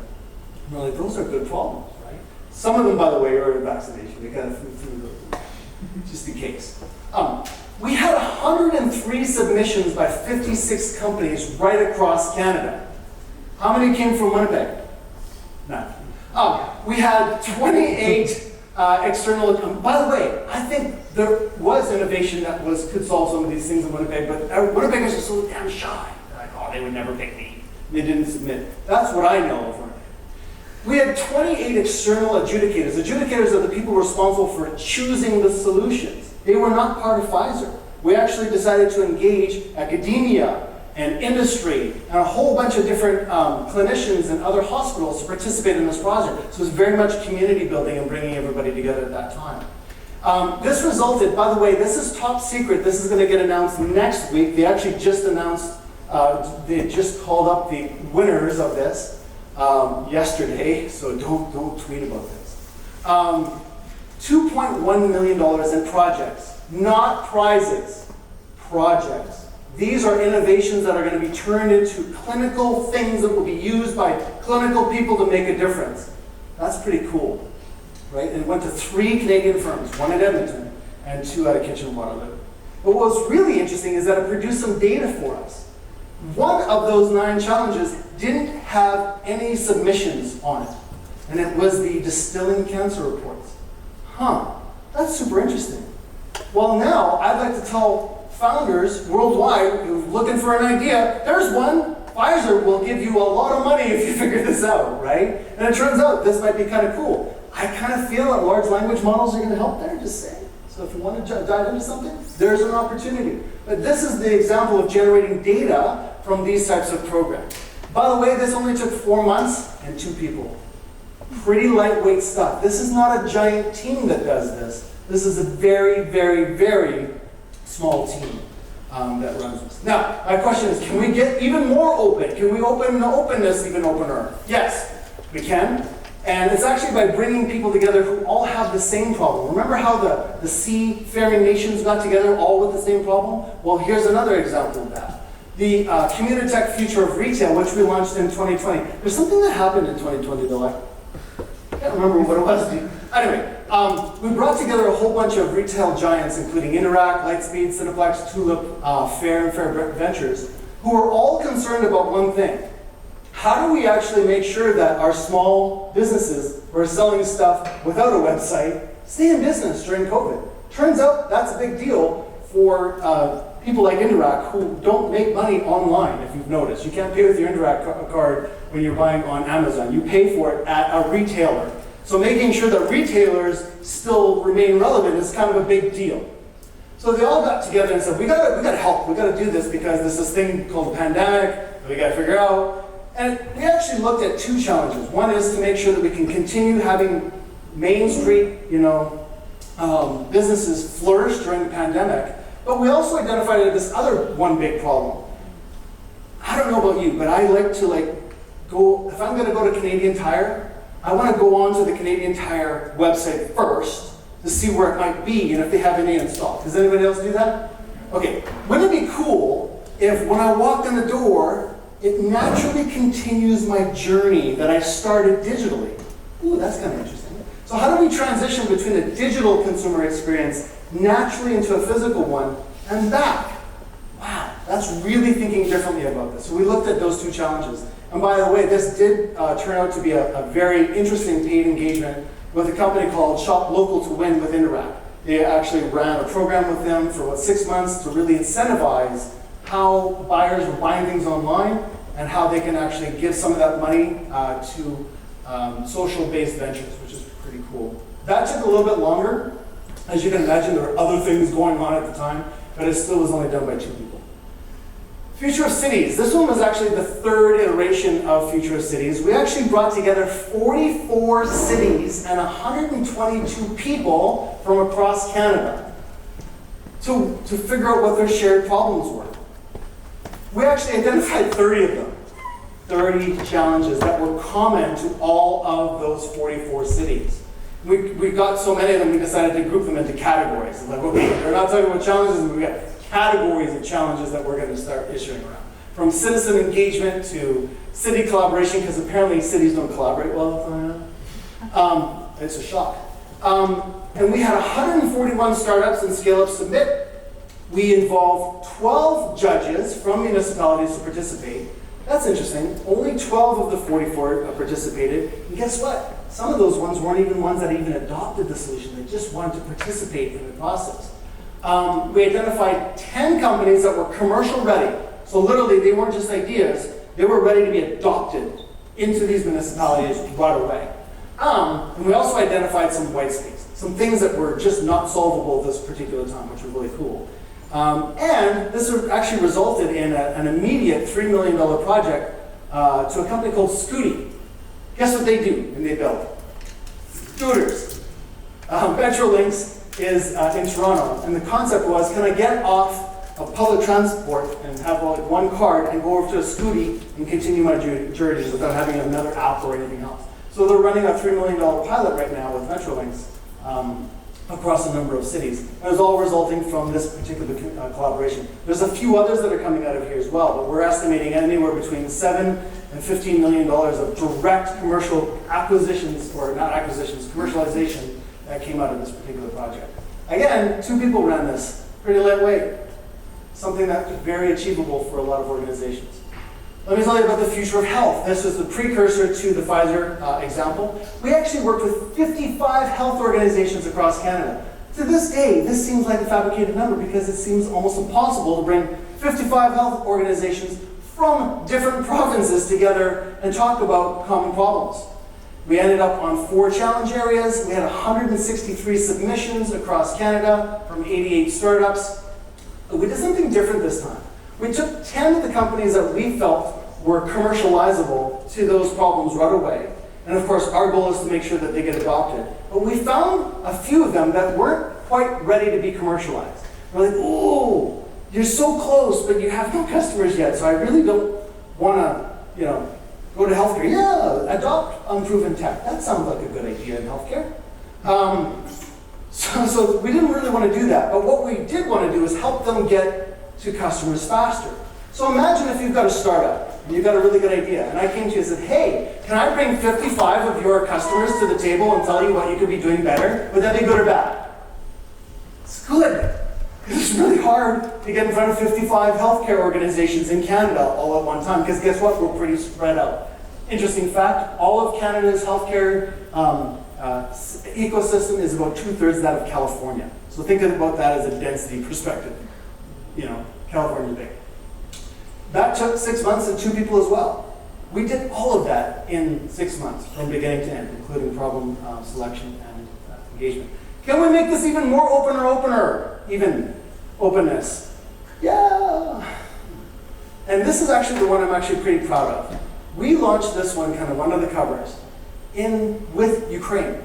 And we're like, those are good problems, right? Some of them, by the way, are in vaccination. We got to through those, just in case. We had 103 submissions by 56 companies right across Canada. How many came from Winnipeg? None. We had 28 external. By the way, I think there was innovation that could solve some of these things in Winnipeg, but Winnipeggers are so damn shy. They're like, oh, they would never pick me. They didn't submit. That's what I know of. We had 28 external adjudicators. Adjudicators are the people responsible for choosing the solutions. They were not part of Pfizer. We actually decided to engage academia and industry and a whole bunch of different clinicians and other hospitals to participate in this project. So it was very much community building and bringing everybody together at that time. This resulted, by the way, this is top secret. This is going to get announced next week. They actually just announced they just called up the winners of this yesterday, so don't tweet about this. $2.1 million in projects, not prizes, projects. These are innovations that are going to be turned into clinical things that will be used by clinical people to make a difference. That's pretty cool, right? And it went to 3 Canadian firms, 1 at Edmonton and 2 out of Kitchener-Waterloo. But what was really interesting is that it produced some data for us. One of those 9 challenges didn't have any submissions on it, and it was the distilling cancer reports. That's super interesting. Well, now I'd like to tell founders worldwide who are looking for an idea, there's one. Pfizer will give you a lot of money if you figure this out, right? And it turns out this might be kind of cool. I kind of feel that large language models are going to help there, just saying. So if you want to dive into something, there's an opportunity. But this is the example of generating data from these types of programs. By the way, this only took 4 months and 2 people. Pretty lightweight stuff. This is not a giant team that does this. This is a very, very, very small team that runs this. Now, my question is, can we get even more open? Can we open the openness even opener? Yes, we can. And it's actually by bringing people together who all have the same problem. Remember how the seafaring nations got together all with the same problem? Well, here's another example of that. The Communitech Future of Retail, which we launched in 2020. There's something that happened in 2020, though. I can't remember what it was. Anyway, we brought together a whole bunch of retail giants, including Interact, Lightspeed, Cineplex, Tulip, Fair, and Fair Ventures, who were all concerned about one thing. how do we actually make sure that our small businesses who are selling stuff without a website stay in business during COVID? Turns out that's a big deal for people like Interac who don't make money online, if you've noticed. You can't pay with your Interac card when you're buying on Amazon. You pay for it at a retailer. So making sure that retailers still remain relevant is kind of a big deal. So they all got together and said, we gotta help, we gotta do this because there's this thing called a pandemic that we gotta figure out. And we actually looked at two challenges. One is to make sure that we can continue having Main Street, businesses flourish during the pandemic. But we also identified this other one big problem. I don't know about you, but I like to go, if I'm gonna go to Canadian Tire, I wanna go onto the Canadian Tire website first to see where it might be and if they have any in stock. Does anybody else do that? Okay, wouldn't it be cool if when I walked in the door, it naturally continues my journey that I started digitally? Ooh, that's kind of interesting. So how do we transition between a digital consumer experience naturally into a physical one and back? Wow, that's really thinking differently about this. So we looked at those two challenges. And by the way, this did turn out to be a very interesting paid engagement with a company called Shop Local to Win with Interac. They actually ran a program with them for 6 months to really incentivize how buyers were buying things online and how they can actually give some of that money to social-based ventures, which is pretty cool. That took a little bit longer. As you can imagine, there were other things going on at the time, but it still was only done by 2 people. Future of Cities. This one was actually the 3rd iteration of Future of Cities. We actually brought together 44 cities and 122 people from across Canada to figure out what their shared problems were. We actually identified 30 of them, 30 challenges that were common to all of those 44 cities. We got so many of them, we decided to group them into categories. Like, okay, we're not talking about challenges, we got categories of challenges that we're going to start issuing around. From citizen engagement to city collaboration, because apparently cities don't collaborate well. It's a shock. And we had 141 startups and scale-ups submit. We involved 12 judges from municipalities to participate. That's interesting. Only 12 of the 44 participated. And guess what? Some of those ones weren't even ones that even adopted the solution. They just wanted to participate in the process. We identified 10 companies that were commercial ready. So literally, they weren't just ideas. They were ready to be adopted into these municipalities right away. And we also identified some white space, some things that were just not solvable at this particular time, which were really cool. And this actually resulted in an immediate $3 million project to a company called Scooty. Guess what they do and they build? Scooters. Metrolinx is in Toronto, and the concept was, can I get off of public transport and have one card and go over to a Scooty and continue my journeys without having another app or anything else? So they're running a $3 million pilot right now with Metrolinx across a number of cities. And it's all resulting from this particular collaboration. There's a few others that are coming out of here as well, but we're estimating anywhere between $7 and $15 million of direct commercial acquisitions, or not acquisitions, commercialization that came out of this particular project. Again, 2 people ran this, pretty lightweight. Something that's very achievable for a lot of organizations. Let me tell you about the future of health. This was the precursor to the Pfizer example. We actually worked with 55 health organizations across Canada. To this day, this seems like a fabricated number because it seems almost impossible to bring 55 health organizations from different provinces together and talk about common problems. We ended up on 4 challenge areas. We had 163 submissions across Canada from 88 startups. We did something different this time. We took 10 of the companies that we felt were commercializable to those problems right away. And of course, our goal is to make sure that they get adopted. But we found a few of them that weren't quite ready to be commercialized. We're like, oh, you're so close, but you have no customers yet, so I really don't want to, go to healthcare. Yeah, adopt unproven tech. That sounds like a good idea in healthcare. So we didn't really want to do that. But what we did want to do is help them get to customers faster. So imagine if you've got a startup and you've got a really good idea, and I came to you and said, hey, can I bring 55 of your customers to the table and tell you what you could be doing better? Would that be good or bad? It's good. It's really hard to get in front of 55 healthcare organizations in Canada all at one time, because guess what? We're pretty spread out. Interesting fact, all of Canada's healthcare ecosystem is about 2/3 that of California. So think about that as a density perspective. You know, California's big. That took 6 months and 2 people as well. We did all of that in 6 months, from beginning to end, including problem selection and engagement. Can we make this even more opener? Even openness. Yeah. And this is actually the one I'm actually pretty proud of. We launched this one kind of under the covers with Ukraine.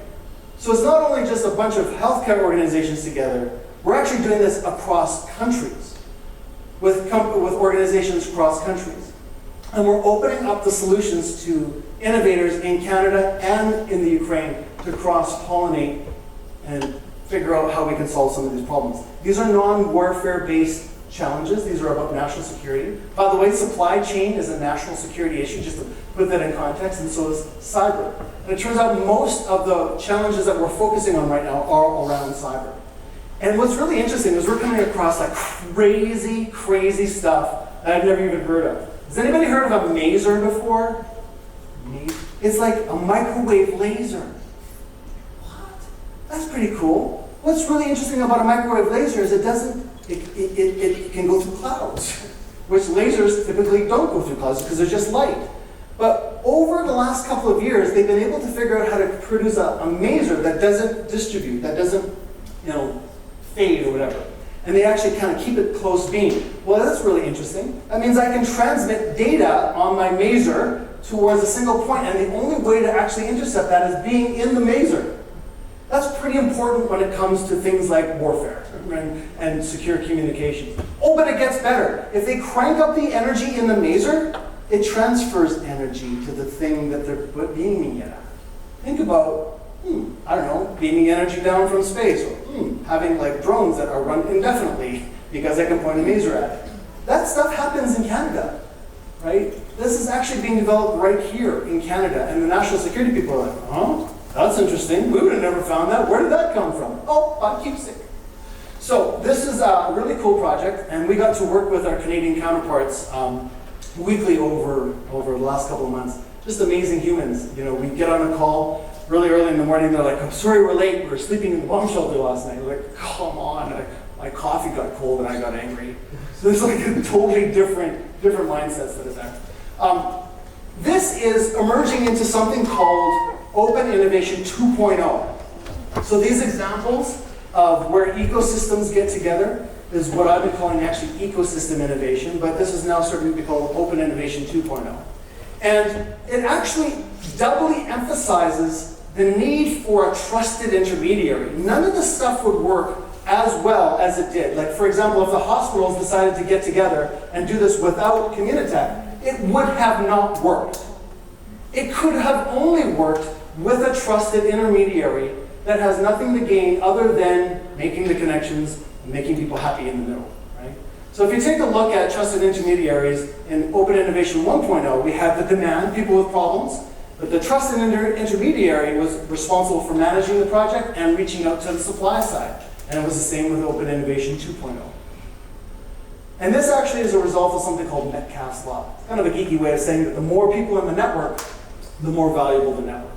So it's not only just a bunch of healthcare organizations together, we're actually doing this across countries, with organizations across countries. And we're opening up the solutions to innovators in Canada and in the Ukraine to cross-pollinate and figure out how we can solve some of these problems. These are non-warfare based challenges. These are about national security. By the way, supply chain is a national security issue, just to put that in context, and so is cyber. And it turns out most of the challenges that we're focusing on right now are around cyber. And what's really interesting is we're coming across like crazy stuff that I've never even heard of. Has anybody heard of a maser before? It's like a microwave laser. What? That's pretty cool. What's really interesting about a microwave laser is it can go through clouds, which lasers typically don't go through clouds because they're just light. But over the last couple of years, they've been able to figure out how to produce a maser that doesn't distribute, that doesn't, fade or whatever. And they actually kind of keep it close beam. Well, that's really interesting. That means I can transmit data on my maser towards a single point, and the only way to actually intercept that is being in the maser. That's pretty important when it comes to things like warfare and secure communications. Oh, but it gets better. If they crank up the energy in the maser, it transfers energy to the thing that they're beaming it at. Think about, beaming energy down from space, or having like drones that are run indefinitely because I can point a maser at it. That stuff happens in Canada, right? This is actually being developed right here in Canada, and the national security people are like, huh? That's interesting. We would have never found that. Where did that come from? Oh, by QSIC. So this is a really cool project, and we got to work with our Canadian counterparts weekly over the last couple of months. Just amazing humans. We get on a call really early in the morning. They're like, I'm sorry we're late. We were sleeping in the bomb shelter last night. We're like, come on. My coffee got cold and I got angry. So there's like a totally different mindsets that are there. This is emerging into something called Open Innovation 2.0. So these examples of where ecosystems get together is what I've been calling actually ecosystem innovation, but this is now starting to be called Open Innovation 2.0. And it actually doubly emphasizes the need for a trusted intermediary. None of this stuff would work as well as it did. Like, for example, if the hospitals decided to get together and do this without Communitech, it would have not worked. It could have only worked with a trusted intermediary that has nothing to gain other than making the connections and making people happy in the middle, right? So if you take a look at trusted intermediaries in Open Innovation 1.0, we had the demand, people with problems, but the trusted intermediary was responsible for managing the project and reaching out to the supply side. And it was the same with Open Innovation 2.0. And this actually is a result of something called Metcalfe's law. It's kind of a geeky way of saying that the more people in the network, the more valuable the network.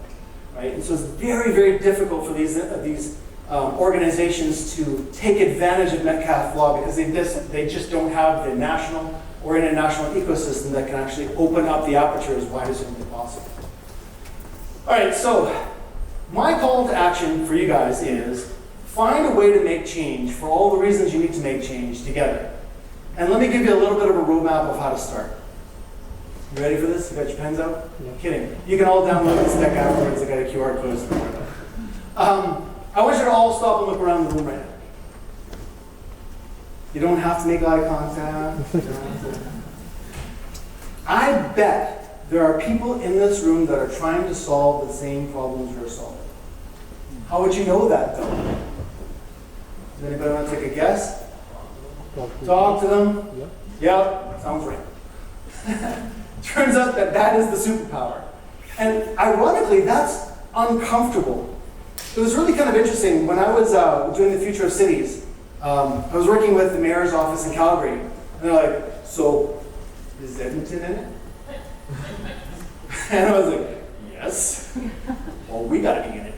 Right? And so it's very, very difficult for these organizations to take advantage of Metcalfe's law because they just don't have the national or international ecosystem that can actually open up the aperture as wide as humanly possible. All right, so my call to action for you guys is find a way to make change for all the reasons you need to make change together. And let me give you a little bit of a roadmap of how to start. You ready for this? You got your pens out? Yeah. Kidding. You can all download this deck afterwards. I got a QR code. I want you to all stop and look around the room right now. You don't have to make eye contact. I bet there are people in this room that are trying to solve the same problems you're solving. How would you know that, though? Does anybody want to take a guess? Talk to them? Yeah, sounds right. Turns out that is the superpower. And ironically, that's uncomfortable. It was really kind of interesting. When I was doing the Future of Cities, I was working with the mayor's office in Calgary. And they're like, so, is Edmonton in it? And I was like, yes. Well, we got to be in it.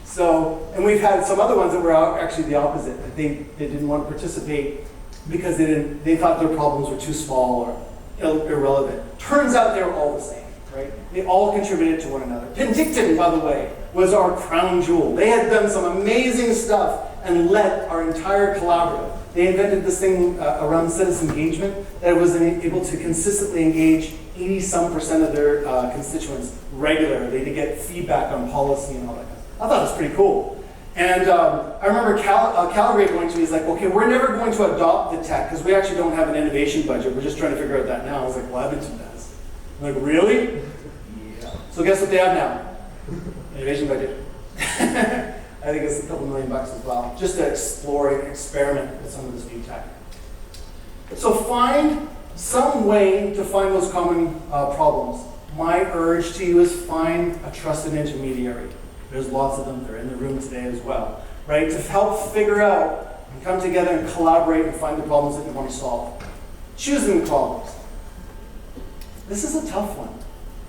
So, and we've had some other ones that were actually the opposite. That they didn't want to participate because they thought their problems were too small or irrelevant. Turns out they were all the same, right? They all contributed to one another. Penticton, by the way, was our crown jewel. They had done some amazing stuff and led our entire collaborative. They invented this thing around citizen engagement that was able to consistently engage 80-some% of their constituents regularly to get feedback on policy and all that kind of stuff. I thought it was pretty cool. And I remember Calgary going to me, he's like, okay, we're never going to adopt the tech because we actually don't have an innovation budget. We're just trying to figure out that now. I was like, well, Edmonton does. I'm like, really? Yeah. So guess what they have now? Innovation budget. I think it's a couple $1 million as well, just to explore and experiment with some of this new tech. So find some way to find those common problems. My urge to you is find a trusted intermediary. There's lots of them. They're in the room today as well, right? To help figure out and come together and collaborate and find the problems that you want to solve. Choosing the problems. This is a tough one.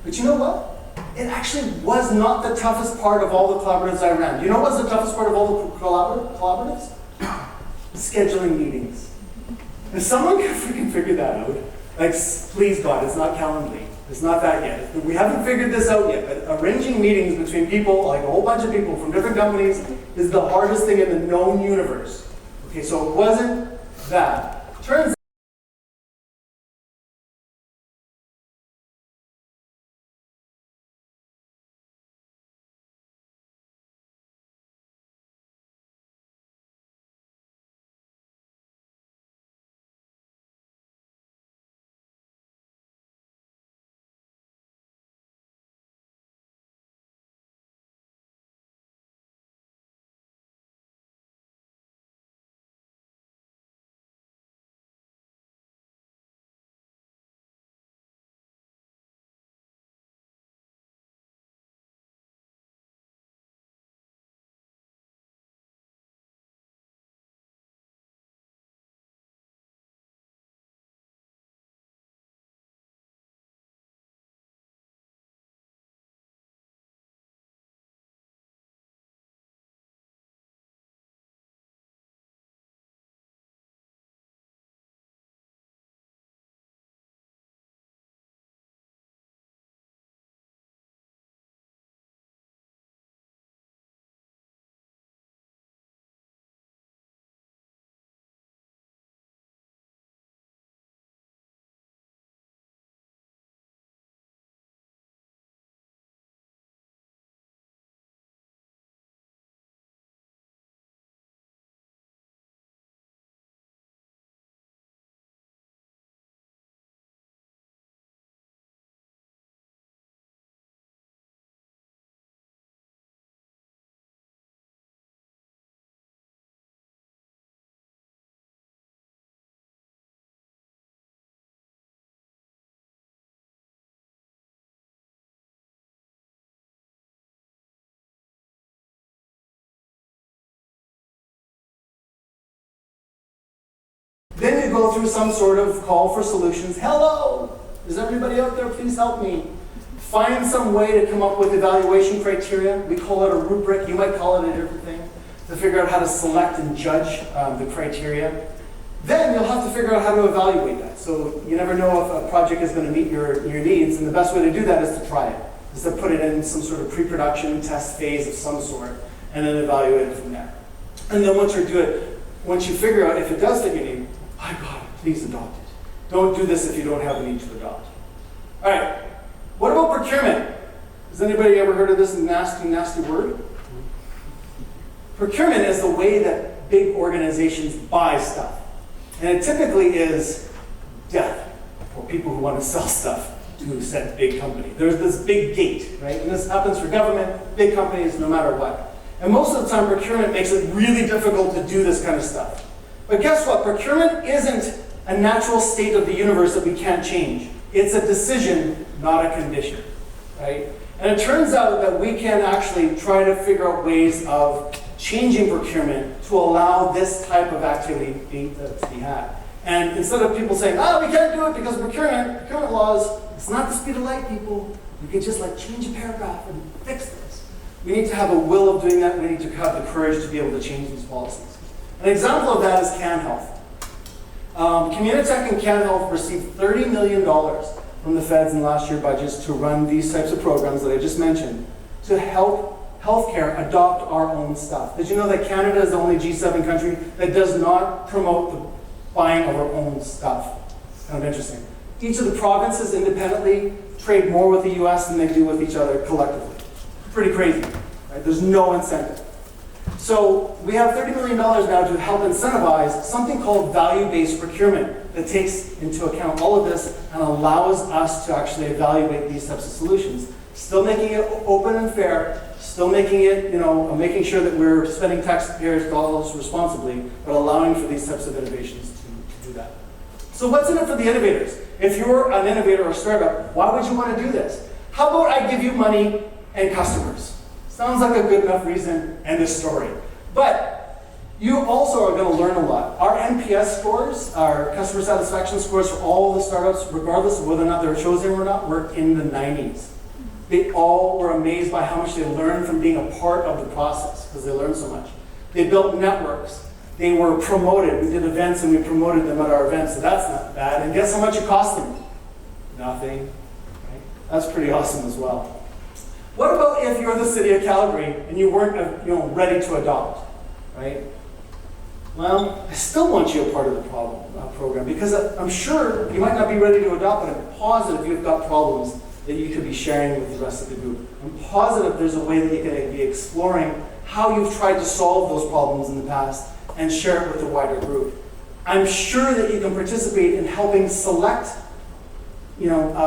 But you know what? It actually was not the toughest part of all the collaboratives I ran. Do you know what was the toughest part of all the collaboratives? Scheduling meetings. If someone can freaking figure that out, like, please God, it's not Calendly. It's not that yet. We haven't figured this out yet, but arranging meetings between people, like a whole bunch of people from different companies, is the hardest thing in the known universe. Okay, so it wasn't that. Turns Then you go through some sort of call for solutions. Hello! Is everybody out there? Please help me. Find some way to come up with evaluation criteria. We call it a rubric. You might call it a different thing. To figure out how to select and judge the criteria. Then you'll have to figure out how to evaluate that. So you never know if a project is going to meet your needs, and the best way to do that is to try it. Is to put it in some sort of pre-production test phase of some sort, and then evaluate it from there. And then once you figure out if it does fit your need, my God, please adopt it. Don't do this if you don't have a need to adopt. All right, what about procurement? Has anybody ever heard of this nasty, nasty word? Procurement is the way that big organizations buy stuff. And it typically is death for people who want to sell stuff to said big company. There's this big gate, right? And this happens for government, big companies, no matter what. And most of the time, procurement makes it really difficult to do this kind of stuff. But guess what? Procurement isn't a natural state of the universe that we can't change. It's a decision, not a condition, right? And it turns out that we can actually try to figure out ways of changing procurement to allow this type of activity to be had. And instead of people saying, oh, we can't do it because of procurement laws, it's not the speed of light, people. You can just like change a paragraph and fix this. We need to have a will of doing that. We need to have the courage to be able to change these policies. An example of that is CanHealth. Communitech and CanHealth received $30 million from the feds in last year's budgets to run these types of programs that I just mentioned to help healthcare adopt our own stuff. Did you know that Canada is the only G7 country that does not promote the buying of our own stuff? It's kind of interesting. Each of the provinces independently trade more with the US than they do with each other collectively. Pretty crazy, right? There's no incentive. So we have $30 million now to help incentivize something called value-based procurement that takes into account all of this and allows us to actually evaluate these types of solutions. Still making it open and fair, still making it, making sure that we're spending taxpayers' dollars responsibly, but allowing for these types of innovations to do that. So what's in it for the innovators? If you're an innovator or startup, why would you want to do this? How about I give you money and customers? Sounds like a good enough reason, end of story. But you also are going to learn a lot. Our NPS scores, our customer satisfaction scores for all the startups, regardless of whether or not they're chosen or not, were in the 90s. They all were amazed by how much they learned from being a part of the process, because they learned so much. They built networks. They were promoted. We did events and we promoted them at our events, so that's not bad. And guess how much it cost them? Nothing. Right? That's pretty awesome as well. What about if you're the city of Calgary and you weren't ready to adopt, right? Well, I still want you a part of the program because I'm sure you might not be ready to adopt, but I'm positive you've got problems that you could be sharing with the rest of the group. I'm positive there's a way that you can be exploring how you've tried to solve those problems in the past and share it with the wider group. I'm sure that you can participate in helping select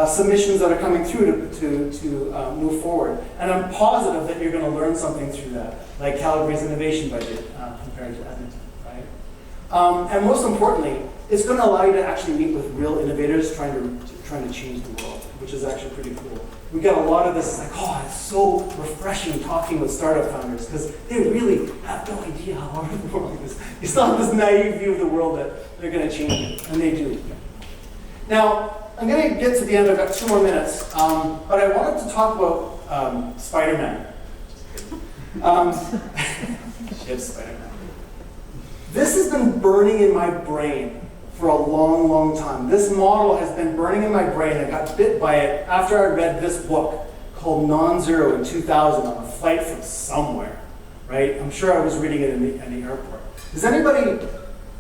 submissions that are coming through to move forward. And I'm positive that you're going to learn something through that, like Calgary's innovation budget compared to Edmonton, right? And most importantly, it's going to allow you to actually meet with real innovators trying to change the world, which is actually pretty cool. We get a lot of this, it's like, oh, it's so refreshing talking with startup founders because they really have no idea how hard the world is. You still have this naive view of the world that they're going to change it, and they do. Now, I'm going to get to the end. I've got 2 more minutes, but I wanted to talk about Spider-Man. Shit, Spider-Man. This has been burning in my brain for a long, long time. This model has been burning in my brain. I got bit by it after I read this book called Non-Zero in 2000 on a flight from somewhere, right? I'm sure I was reading it in the airport. Has anybody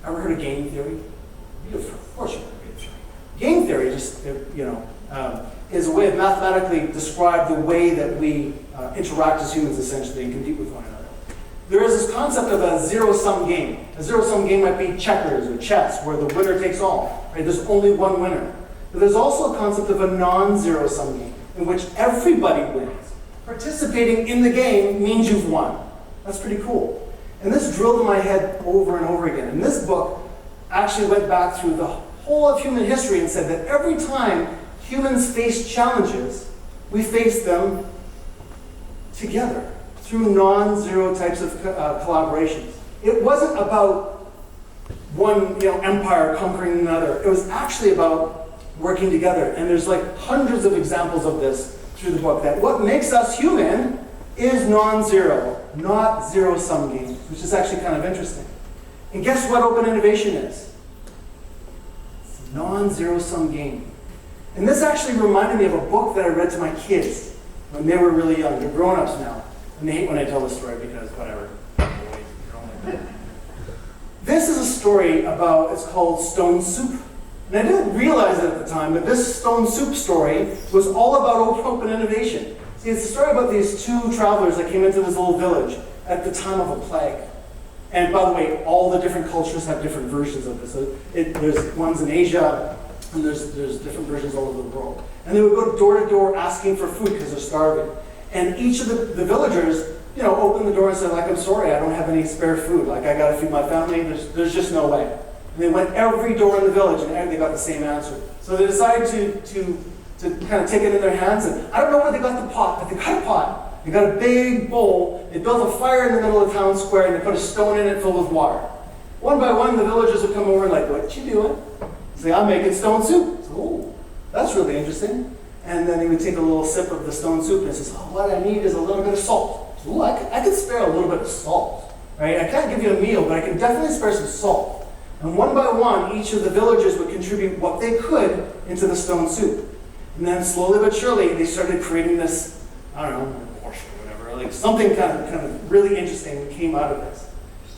ever heard of game theory? Of course you've heard of game theory. Game theory just, is a way of mathematically describe the way that we interact as humans essentially and compete with one another. There is this concept of a zero-sum game. A zero-sum game might be checkers or chess, where the winner takes all. Right? There's only one winner. But there's also a concept of a non-zero-sum game, in which everybody wins. Participating in the game means you've won. That's pretty cool. And this drilled in my head over and over again. And this book actually went back through the whole of human history and said that every time humans face challenges, we face them together, through non-zero types of collaborations. It wasn't about one empire conquering another. It was actually about working together. And there's like hundreds of examples of this through the book, that what makes us human is non-zero, not zero-sum games, which is actually kind of interesting. And guess what open innovation is? It's a non-zero-sum game. And this actually reminded me of a book that I read to my kids when they were really young. They're grown-ups now. And they hate when I tell the story because whatever. This is a story about, it's called Stone Soup. And I didn't realize it at the time, but this Stone Soup story was all about open innovation. See, it's a story about these 2 travelers that came into this little village at the time of a plague. And by the way, all the different cultures have different versions of this. So there's ones in Asia, and there's different versions all over the world. And they would go door to door asking for food because they're starving. And each of the villagers, opened the door and said, like, I'm sorry, I don't have any spare food. Like, I got to feed my family. There's just no way. And they went every door in the village, and they got the same answer. So they decided to kind of take it in their hands. And I don't know where they got the pot, but they got a pot. They got a big bowl. They built a fire in the middle of the town square, and they put a stone in it filled with water. One by one, the villagers would come over and like, what you doing? He's like, I'm making stone soup. So, oh, that's really interesting. And then he would take a little sip of the stone soup and he says, oh, what I need is a little bit of salt. So, I could spare a little bit of salt, right? I can't give you a meal, but I can definitely spare some salt. And one by one, each of the villagers would contribute what they could into the stone soup. And then slowly but surely, they started creating this, I don't know, borscht or whatever, like something kind of really interesting came out of this.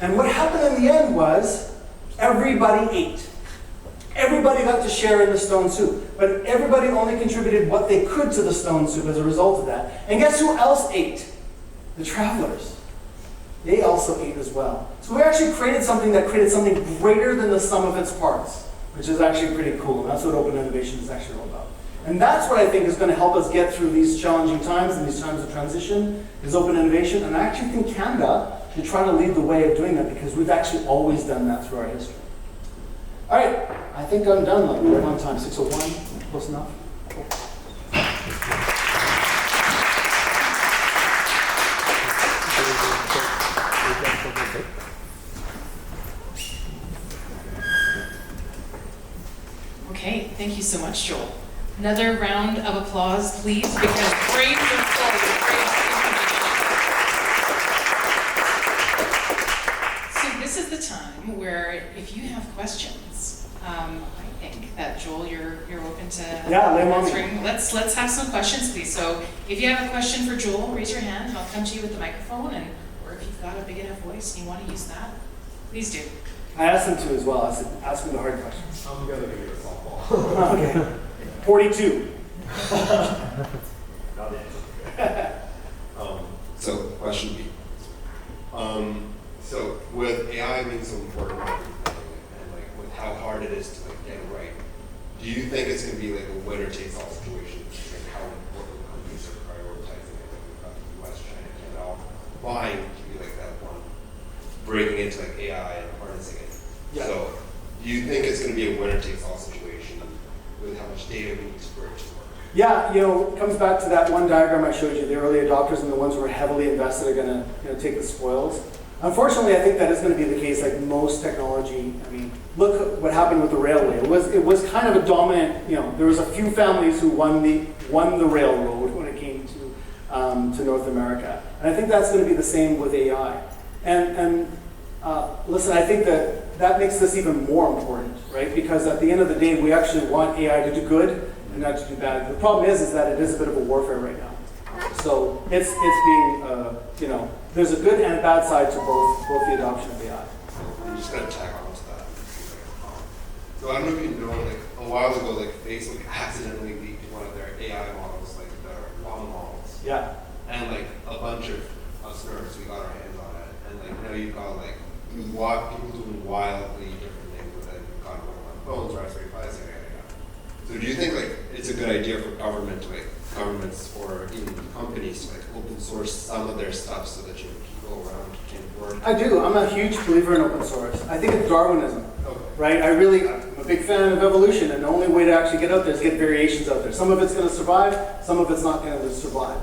And what happened in the end was everybody ate. Everybody got to share in the stone soup, but everybody only contributed what they could to the stone soup as a result of that. And guess who else ate? The travelers. They also ate as well. So we actually created something that created something greater than the sum of its parts, which is actually pretty cool. And that's what open innovation is actually all about. And that's what I think is going to help us get through these challenging times and these times of transition, is open innovation. And I actually think Canada should try to lead the way of doing that, because we've actually always done that through our history. All right, I think I'm done. Like, we're on time, 6:01, close enough. Okay, thank you so much, Joel. Another round of applause, please, because brains are full of great information. So this is the time where, if you have questions, I think that Joel, you're open to answering. Let's have some questions, please. So if you have a question for Joel, raise your hand, and I'll come to you with the microphone. And or if you've got a big enough voice and you want to use that, please do. I asked him to as well. I said, ask me the hard questions. I'm gonna give you a softball. Okay. 42. Not the answer. So question B. So with AI being so important and everything, and like with how hard it is to like get it right, do you think it's gonna be like a winner takes all situation? Like how important companies are prioritizing it? Like we've got the US, China, Canada all vying to be like that one, breaking into like AI and harnessing it. Yeah. So do you think it's gonna be a winner takes all situation with how much data we need for it to work? Yeah, it comes back to that one diagram I showed you. The early adopters and the ones who are heavily invested are going to take the spoils. Unfortunately, I think that is going to be the case. Like most technology, I mean, look what happened with the railway. It was kind of a dominant. There was a few families who won the railroad when it came to North America, and I think that's going to be the same with AI. And listen, I think that makes this even more important, right? Because at the end of the day, we actually want AI to do good and not to do bad. The problem is that it is a bit of a warfare right now. So it's being, there's a good and a bad side to both the adoption of AI. I'm just gonna tag on to that. So I don't know if you know, like a while ago, like Facebook accidentally leaked one of their AI models, like their llama models. Yeah. And like a bunch of us nerds, we got our hands on it. And like now you've got like people doing wildly different things with it. You've got one on phones, Raspberry Pis, yada. So do you think like it's a good idea for governments or even companies to like open source some of their stuff so that people around can work? I do. I'm a huge believer in open source. I think it's Darwinism, right? I'm a big fan of evolution, and the only way to actually get out there is get variations out there. Some of it's going to survive, some of it's not going to survive.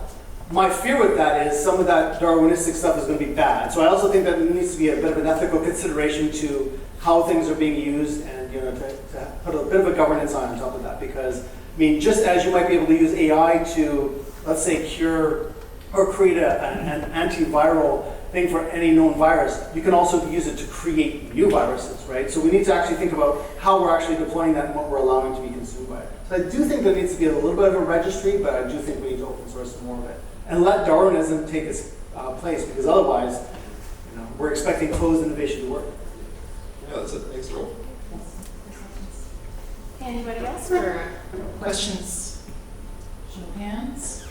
My fear with that is some of that Darwinistic stuff is going to be bad. So I also think that there needs to be a bit of an ethical consideration to how things are being used, and to put a bit of a governance on top of that. Because just as you might be able to use AI to, let's say, cure or create an antiviral thing for any known virus, you can also use it to create new viruses, right? So we need to actually think about how we're actually deploying that and what we're allowing to be consumed by it. So I do think there needs to be a little bit of a registry, but I do think we need to open source more of it and let Darwinism take its place, because otherwise, we're expecting closed innovation to work. Yeah, that's it. Thanks, Joel. Anybody else for questions? Show of hands.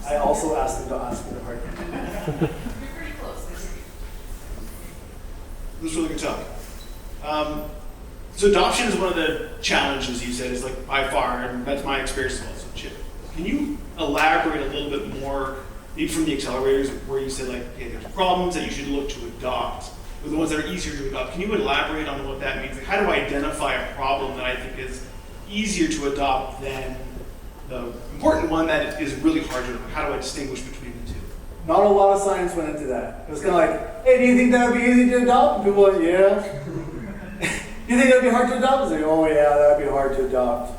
I also asked them to ask me the hard thing. You're pretty close. It was really good talk. So adoption is one of the challenges you said is like by far, and that's my experience as well. So shit. Can you elaborate a little bit more, maybe from the accelerators where you said like, okay, there's problems that you should look to adopt, or the ones that are easier to adopt. Can you elaborate on what that means? Like, how do I identify a problem that I think is easier to adopt than the important one that is really hard to adopt? How do I distinguish between the two? Not a lot of science went into that. It was kind of like, hey, do you think that would be easy to adopt? And people were like, yeah. Do you think that would be hard to adopt? I was like, oh yeah, that would be hard to adopt.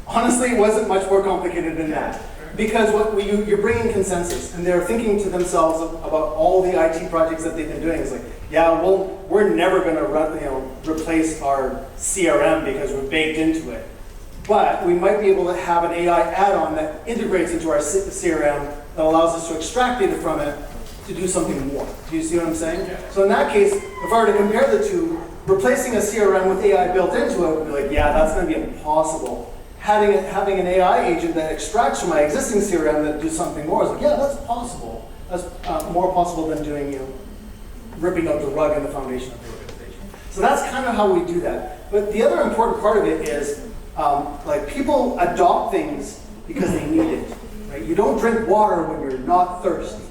Honestly, it wasn't much more complicated than that. Because you're bringing consensus, and they're thinking to themselves about all the IT projects that they've been doing. It's like, yeah, well, we're never going to replace our CRM because we're baked into it. But we might be able to have an AI add-on that integrates into our CRM that allows us to extract data from it to do something more. Do you see what I'm saying? Yeah. So in that case, if I were to compare the two, replacing a CRM with AI built into it would be like, yeah, that's going to be impossible. Having an AI agent that extracts from my existing CRM that do something more is like, yeah, that's possible. That's more possible than doing, ripping out the rug and the foundation of the organization. So that's kind of how we do that. But the other important part of it is, like, people adopt things because they need it. Right? You don't drink water when you're not thirsty.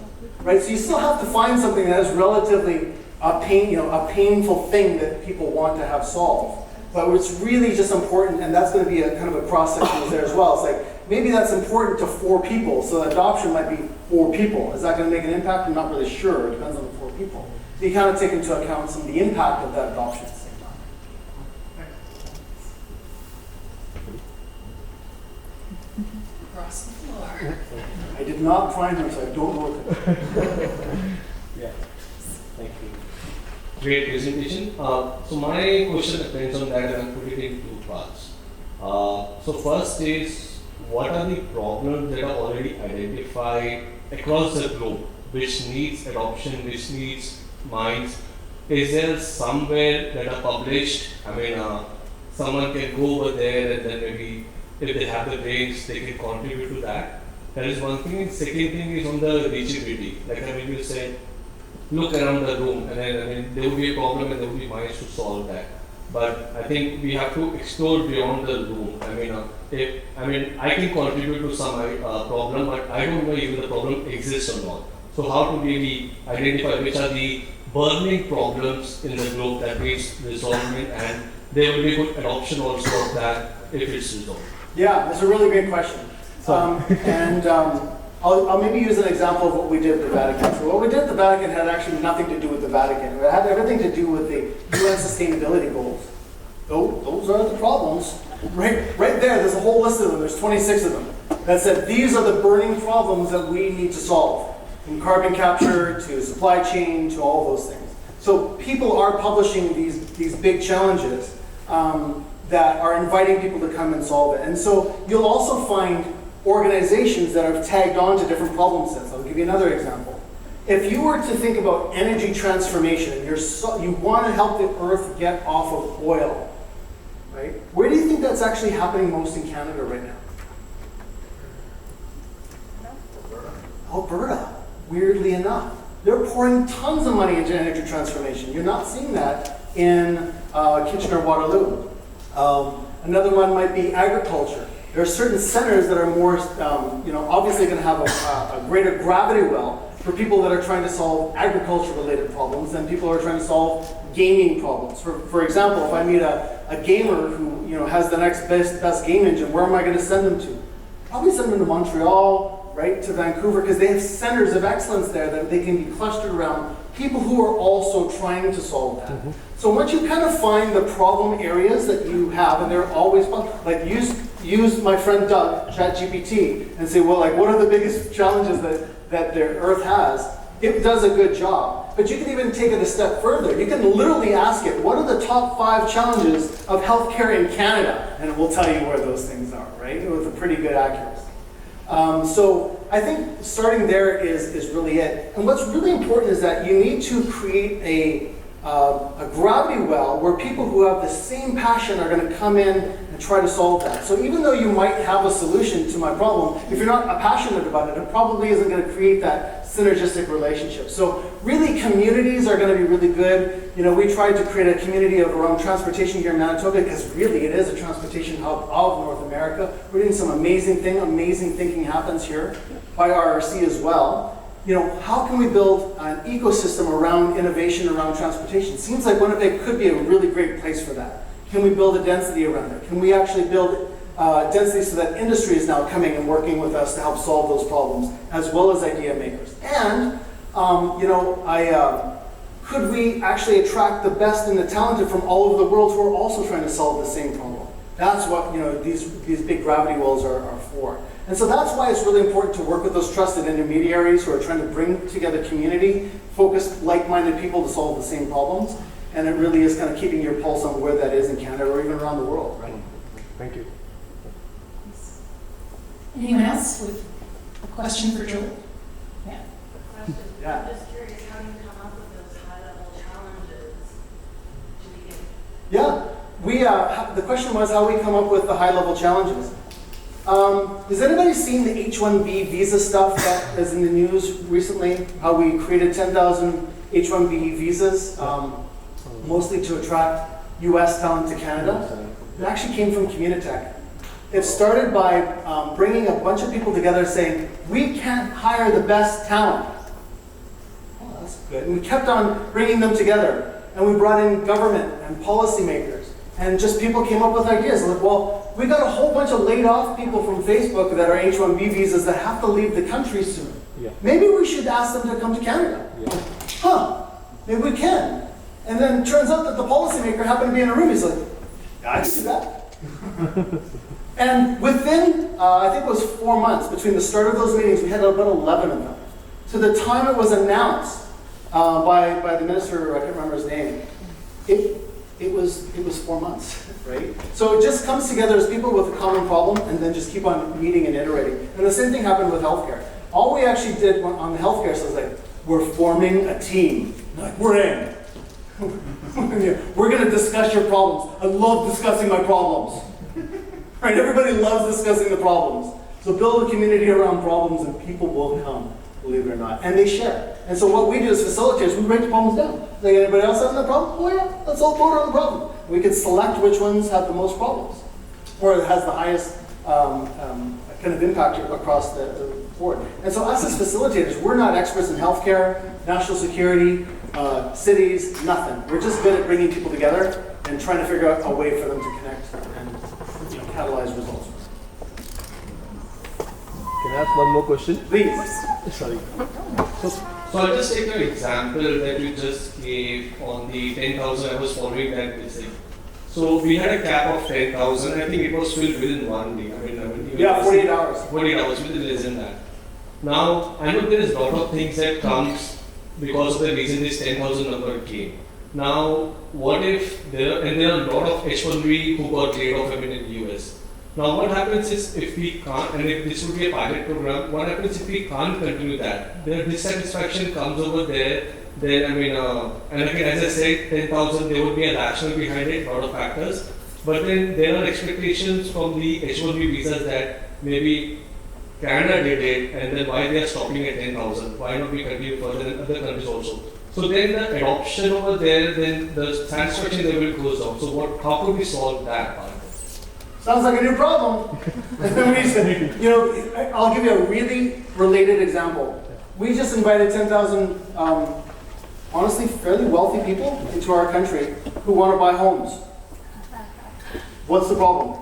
Right? So you still have to find something that is relatively a painful thing that people want to have solved. But it's really just important, and that's going to be a kind of a cross-section there as well. It's like, maybe that's important to 4 people, so adoption might be 4 people. Is that going to make an impact? I'm not really sure. It depends on the 4 people. So you kind of take into account some of the impact of that adoption at the same time. Across the floor. I did not find them, so I don't know what Yeah, thank you. Great presentation. So my question depends on that, and I'll put it in 2 parts. So first is, what are the problems that are already identified across the globe, which needs adoption, which needs minds? Is there somewhere that are published? I mean, someone can go over there and then maybe, if they have the brains, they can contribute to that. That is one thing. Second thing is on the reachability. Like, I mean, you said, look around the room, and then there will be a problem and there will be minds to solve that. But I think we have to explore beyond the room. I mean, I can contribute to some problem, but I don't know if the problem exists or not. So how to really identify which are the burning problems in the globe that needs resolvement, and there will be good adoption also of that if it's resolved. Yeah, that's a really great question. I'll maybe use an example of what we did at the Vatican. So what we did at the Vatican had actually nothing to do with the Vatican. It had everything to do with the UN sustainability goals. Those are the problems. Right there, there's a whole list of them. There's 26 of them that said these are the burning problems that we need to solve. From carbon capture to supply chain to all those things. So people are publishing these big challenges that are inviting people to come and solve it. And so you'll also find organizations that have tagged on to different problem sets. I'll give you another example. If you were to think about energy transformation, you want to help the earth get off of oil, right? Where do you think that's actually happening most in Canada right now? Alberta, weirdly enough. They're pouring tons of money into energy transformation. You're not seeing that in Kitchener-Waterloo. Another one might be agriculture. There are certain centers that are more, obviously going to have a greater gravity well for people that are trying to solve agriculture-related problems than people who are trying to solve gaming problems. For example, if I meet a gamer who has the next best game engine, where am I going to send them to? Probably send them to Montreal, right, to Vancouver, because they have centers of excellence there that they can be clustered around people who are also trying to solve that. Mm-hmm. So once you kind of find the problem areas that you have, and they're always, like use my friend Doug, ChatGPT, and say, well, like, what are the biggest challenges that the Earth has? It does a good job. But you can even take it a step further. You can literally ask it, what are the top 5 challenges of healthcare in Canada? And it will tell you where those things are, right? With a pretty good accuracy. So I think starting there is really it. And what's really important is that you need to create a gravity well where people who have the same passion are going to come in and try to solve that. So even though you might have a solution to my problem, if you're not passionate about it, it probably isn't going to create that synergistic relationship. So really communities are going to be really good. We tried to create a community around transportation here in Manitoba because really it is a transportation hub of North America. We're doing some amazing thinking happens here by RRC as well. How can we build an ecosystem around innovation around transportation? Seems like Winnipeg could be a really great place for that. Can we build a density around it? Can we actually build density so that industry is now coming and working with us to help solve those problems, as well as idea makers. And, could we actually attract the best and the talented from all over the world who are also trying to solve the same problem? That's what these big gravity wells are for. And so that's why it's really important to work with those trusted intermediaries who are trying to bring together community, focused, like-minded people to solve the same problems. And it really is kind of keeping your pulse on where that is in Canada or even around the world, right? Thank you. Anyone else with a question for Joel? Yeah. Question. Yeah. I'm just curious, how do you come up with those high-level challenges to begin? Yeah, the question was how we come up with the high-level challenges. Has anybody seen the H-1B visa stuff that is in the news recently? How we created 10,000 H-1B visas, mostly to attract U.S. talent to Canada? It actually came from Communitech. It started by bringing a bunch of people together saying, we can't hire the best talent. Oh, that's good. And we kept on bringing them together. And we brought in government and policymakers. And just people came up with ideas. Like, well, we got a whole bunch of laid off people from Facebook that are H-1B visas that have to leave the country soon. Yeah. Maybe we should ask them to come to Canada. Yeah. Huh, maybe we can. And then it turns out that the policymaker happened to be in a room. He's like, yeah, I can do that. And within, I think it was 4 months, between the start of those meetings, we had about 11 of them. To the time it was announced by the minister, I can't remember his name, it was 4 months, right? So it just comes together as people with a common problem and then just keep on meeting and iterating. And the same thing happened with healthcare. All we actually did on the healthcare side was like, we're forming a team. Like, we're in. We're going to discuss your problems. I love discussing my problems. Right? Everybody loves discussing the problems. So build a community around problems and people will come, believe it or not. And they share. And so what we do as facilitators, we break the problems down. Like, anybody else having that problem? Oh yeah, let's all vote on the problem. We can select which ones have the most problems. Or it has the highest kind of impact across the board. And so us as facilitators, we're not experts in healthcare, national security, cities, nothing. We're just good at bringing people together and trying to figure out a way for them to connect and catalyze results. Can I ask one more question? Please. Sorry. So I'll just take an example that you just gave on the 10,000. I was following that message. So we had a cap of 10,000. I think it was filled within 1 day. I mean, Yeah, 48 hours. 48 hours, within less than that. Now, I know there is a lot of things that comes because of the reason this 10,000 number came. Now, what if there are a lot of H-1B who got laid off in the US. Now, what happens is if we can't, and if this would be a pilot program, what happens if we can't continue that? Their dissatisfaction comes over there. Then, and again, as I said, 10,000, there would be a rationale behind it, a lot of factors. But then there are expectations from the H-1B visas that maybe Canada did it, and then why they are stopping at 10,000? Why not we continue further in other countries also? So then the adoption over there, then the satisfaction level goes down. So how could we solve that part? Sounds like a new problem. I'll give you a really related example. We just invited 10,000, honestly, fairly wealthy people into our country who want to buy homes. What's the problem?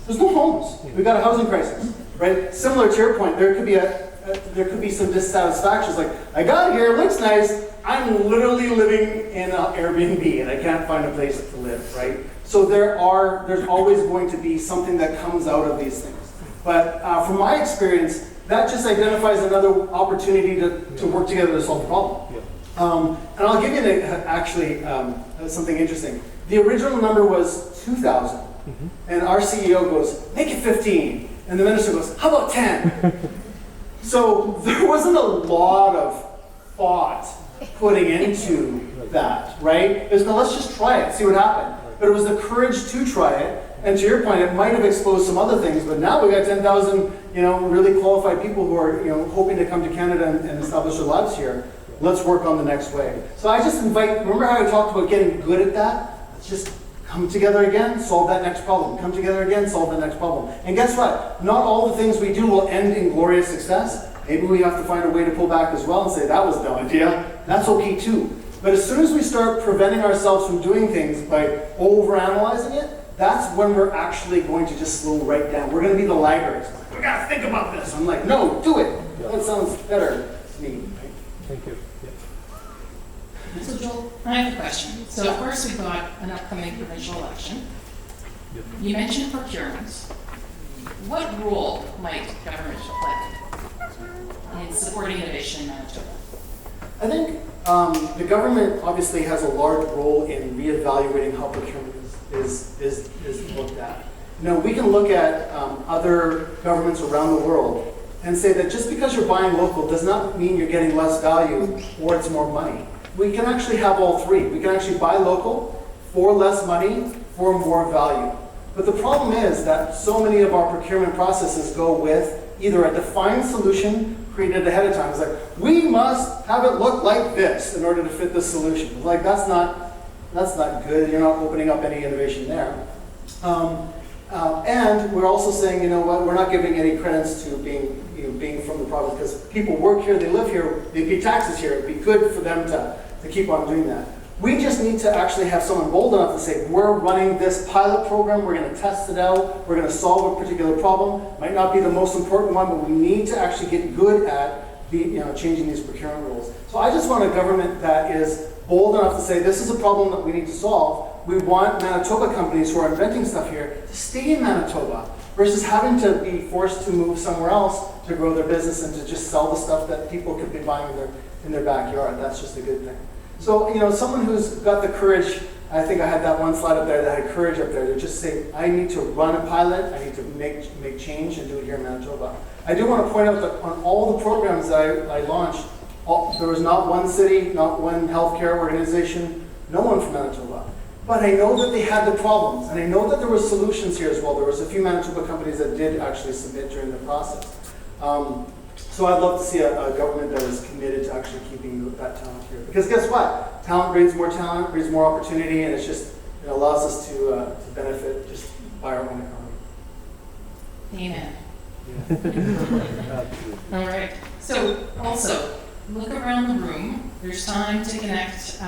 There's no homes. We've got a housing crisis, right? Similar to your point, there could be some dissatisfaction. It's like, I got here, it looks nice. I'm literally living in an Airbnb and I can't find a place to live, right? So there's always going to be something that comes out of these things. But from my experience, that just identifies another opportunity to work together to solve the problem. And I'll give you something interesting. The original number was 2,000. And our CEO goes, make it 15. And the minister goes, how about 10? So there wasn't a lot of thought putting into that, right? It was, no, let's just try it, see what happens. But it was the courage to try it. And to your point, it might have exposed some other things, but now we've got 10,000, really qualified people who are, hoping to come to Canada and establish their lives here. Let's work on the next way. So I just remember how I talked about getting good at that? Let's just come together again, solve that next problem. Come together again, solve the next problem. And guess what? Not all the things we do will end in glorious success. Maybe we have to find a way to pull back as well and say, that was a dumb idea. That's okay too. But as soon as we start preventing ourselves from doing things by overanalyzing it, that's when we're actually going to just slow right down. We're going to be the laggards. We got to think about this. I'm like, no, do it. That sounds better to me. Right? Thank you. Yeah. So Joel, I have a question. So of course we've got an upcoming provincial election. You mentioned procurement. What role might government play in supporting innovation in Manitoba? I think the government obviously has a large role in reevaluating how procurement is looked at. You know, we can look at other governments around the world and say that just because you're buying local does not mean you're getting less value or it's more money. We can actually have all three. We can actually buy local for less money for more value. But the problem is that so many of our procurement processes go with either a defined solution created ahead of time. It's like, we must have it look like this in order to fit this solution. It's like, that's not good. You're not opening up any innovation there. And we're also saying, you know what, we're not giving any credence to being from the province, because people work here, they live here, they pay taxes here. It'd be good for them to keep on doing that. We just need to actually have someone bold enough to say, we're running this pilot program, we're going to test it out, we're going to solve a particular problem. Might not be the most important one, but we need to actually get good at changing these procurement rules. So I just want a government that is bold enough to say, this is a problem that we need to solve. We want Manitoba companies who are inventing stuff here to stay in Manitoba versus having to be forced to move somewhere else to grow their business and to just sell the stuff that people could be buying in their backyard. That's just a good thing. So, you know, someone who's got the courage, I think I had that one slide up there that had courage up there to just say, I need to run a pilot, I need to make change and do it here in Manitoba. I do want to point out that on all the programs that I launched, there was not one city, not one healthcare organization, no one from Manitoba. But I know that they had the problems, and I know that there were solutions here as well. There was a few Manitoba companies that did actually submit during the process. So I'd love to see a government that is committed to actually keeping that talent here. Because guess what? Talent, breeds more opportunity, and it allows us to benefit just by our own economy. Amen. Absolutely. All right. So also, look around the room. There's time to connect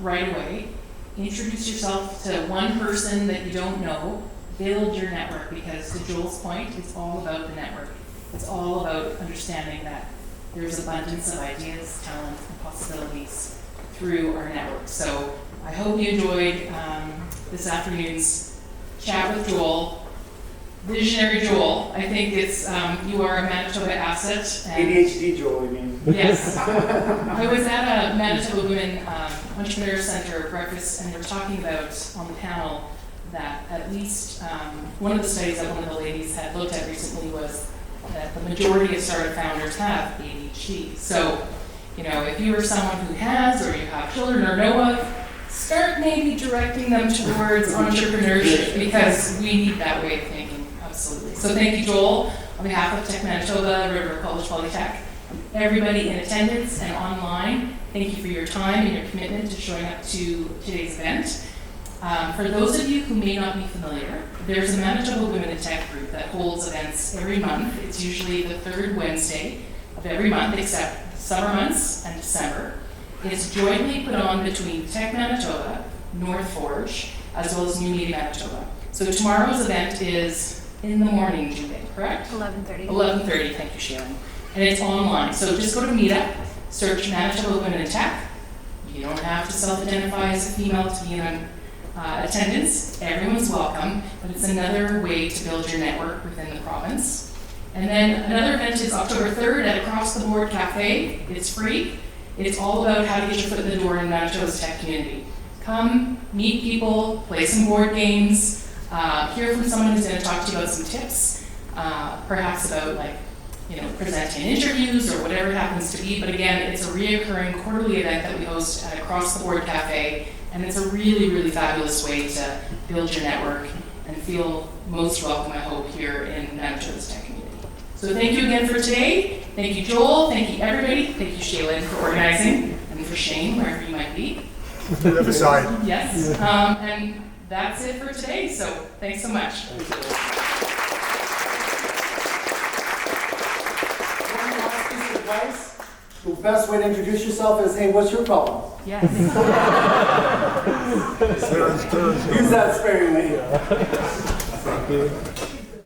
right away. Introduce yourself to one person that you don't know. Build your network, because to Joel's point, it's all about the network. It's all about understanding that there's abundance of ideas, talent, and possibilities through our network. So I hope you enjoyed this afternoon's chat with Joel. Visionary Joel. I think it's you are a Manitoba asset. And ADHD Joel, you mean? yes. I was at a Manitoba Women Entrepreneur Center breakfast, and they were talking about on the panel that at least one of the studies that one of the ladies had looked at recently was that the majority of startup founders have ADHD. So, you know, if you are someone who has, or you have children or know of, start maybe directing them towards entrepreneurship, because we need that way of thinking, absolutely. So thank you, Joel, on behalf of Tech Manitoba, River College Polytech, everybody in attendance and online, thank you for your time and your commitment to showing up to today's event. For those of you who may not be familiar, there's a Manitoba Women in Tech group that holds events every month. It's usually the third Wednesday of every month, except summer months and December. It's jointly put on between Tech Manitoba, North Forge, as well as New Media Manitoba. So tomorrow's event is in the morning, Julie, correct? 11:30. 11:30, thank you, Sharon. And it's online, so just go to Meetup, search Manitoba Women in Tech. You don't have to self-identify as a female to be in attendance. Everyone's welcome, but it's another way to build your network within the province. And then another event is October 3rd at Across the Board Cafe. It's free. It's all about how to get your foot in the door in Manitoba's tech community. Come, meet people, play some board games, hear from someone who's going to talk to you about some tips, perhaps about presenting interviews or whatever it happens to be. But again, it's a reoccurring quarterly event that we host at Across the Board Cafe, and it's a really, really fabulous way to build your network and feel most welcome, I hope, here in Manitoba's tech community. So thank you again for today. Thank you, Joel. Thank you, everybody. Thank you, Shaylin, for organizing, and for Shane, wherever you might be. Other side. Yes. And that's it for today. So thanks so much. One last piece of advice. The best way to introduce yourself is, hey, what's your problem? Yes. Use that sparingly. Thank you.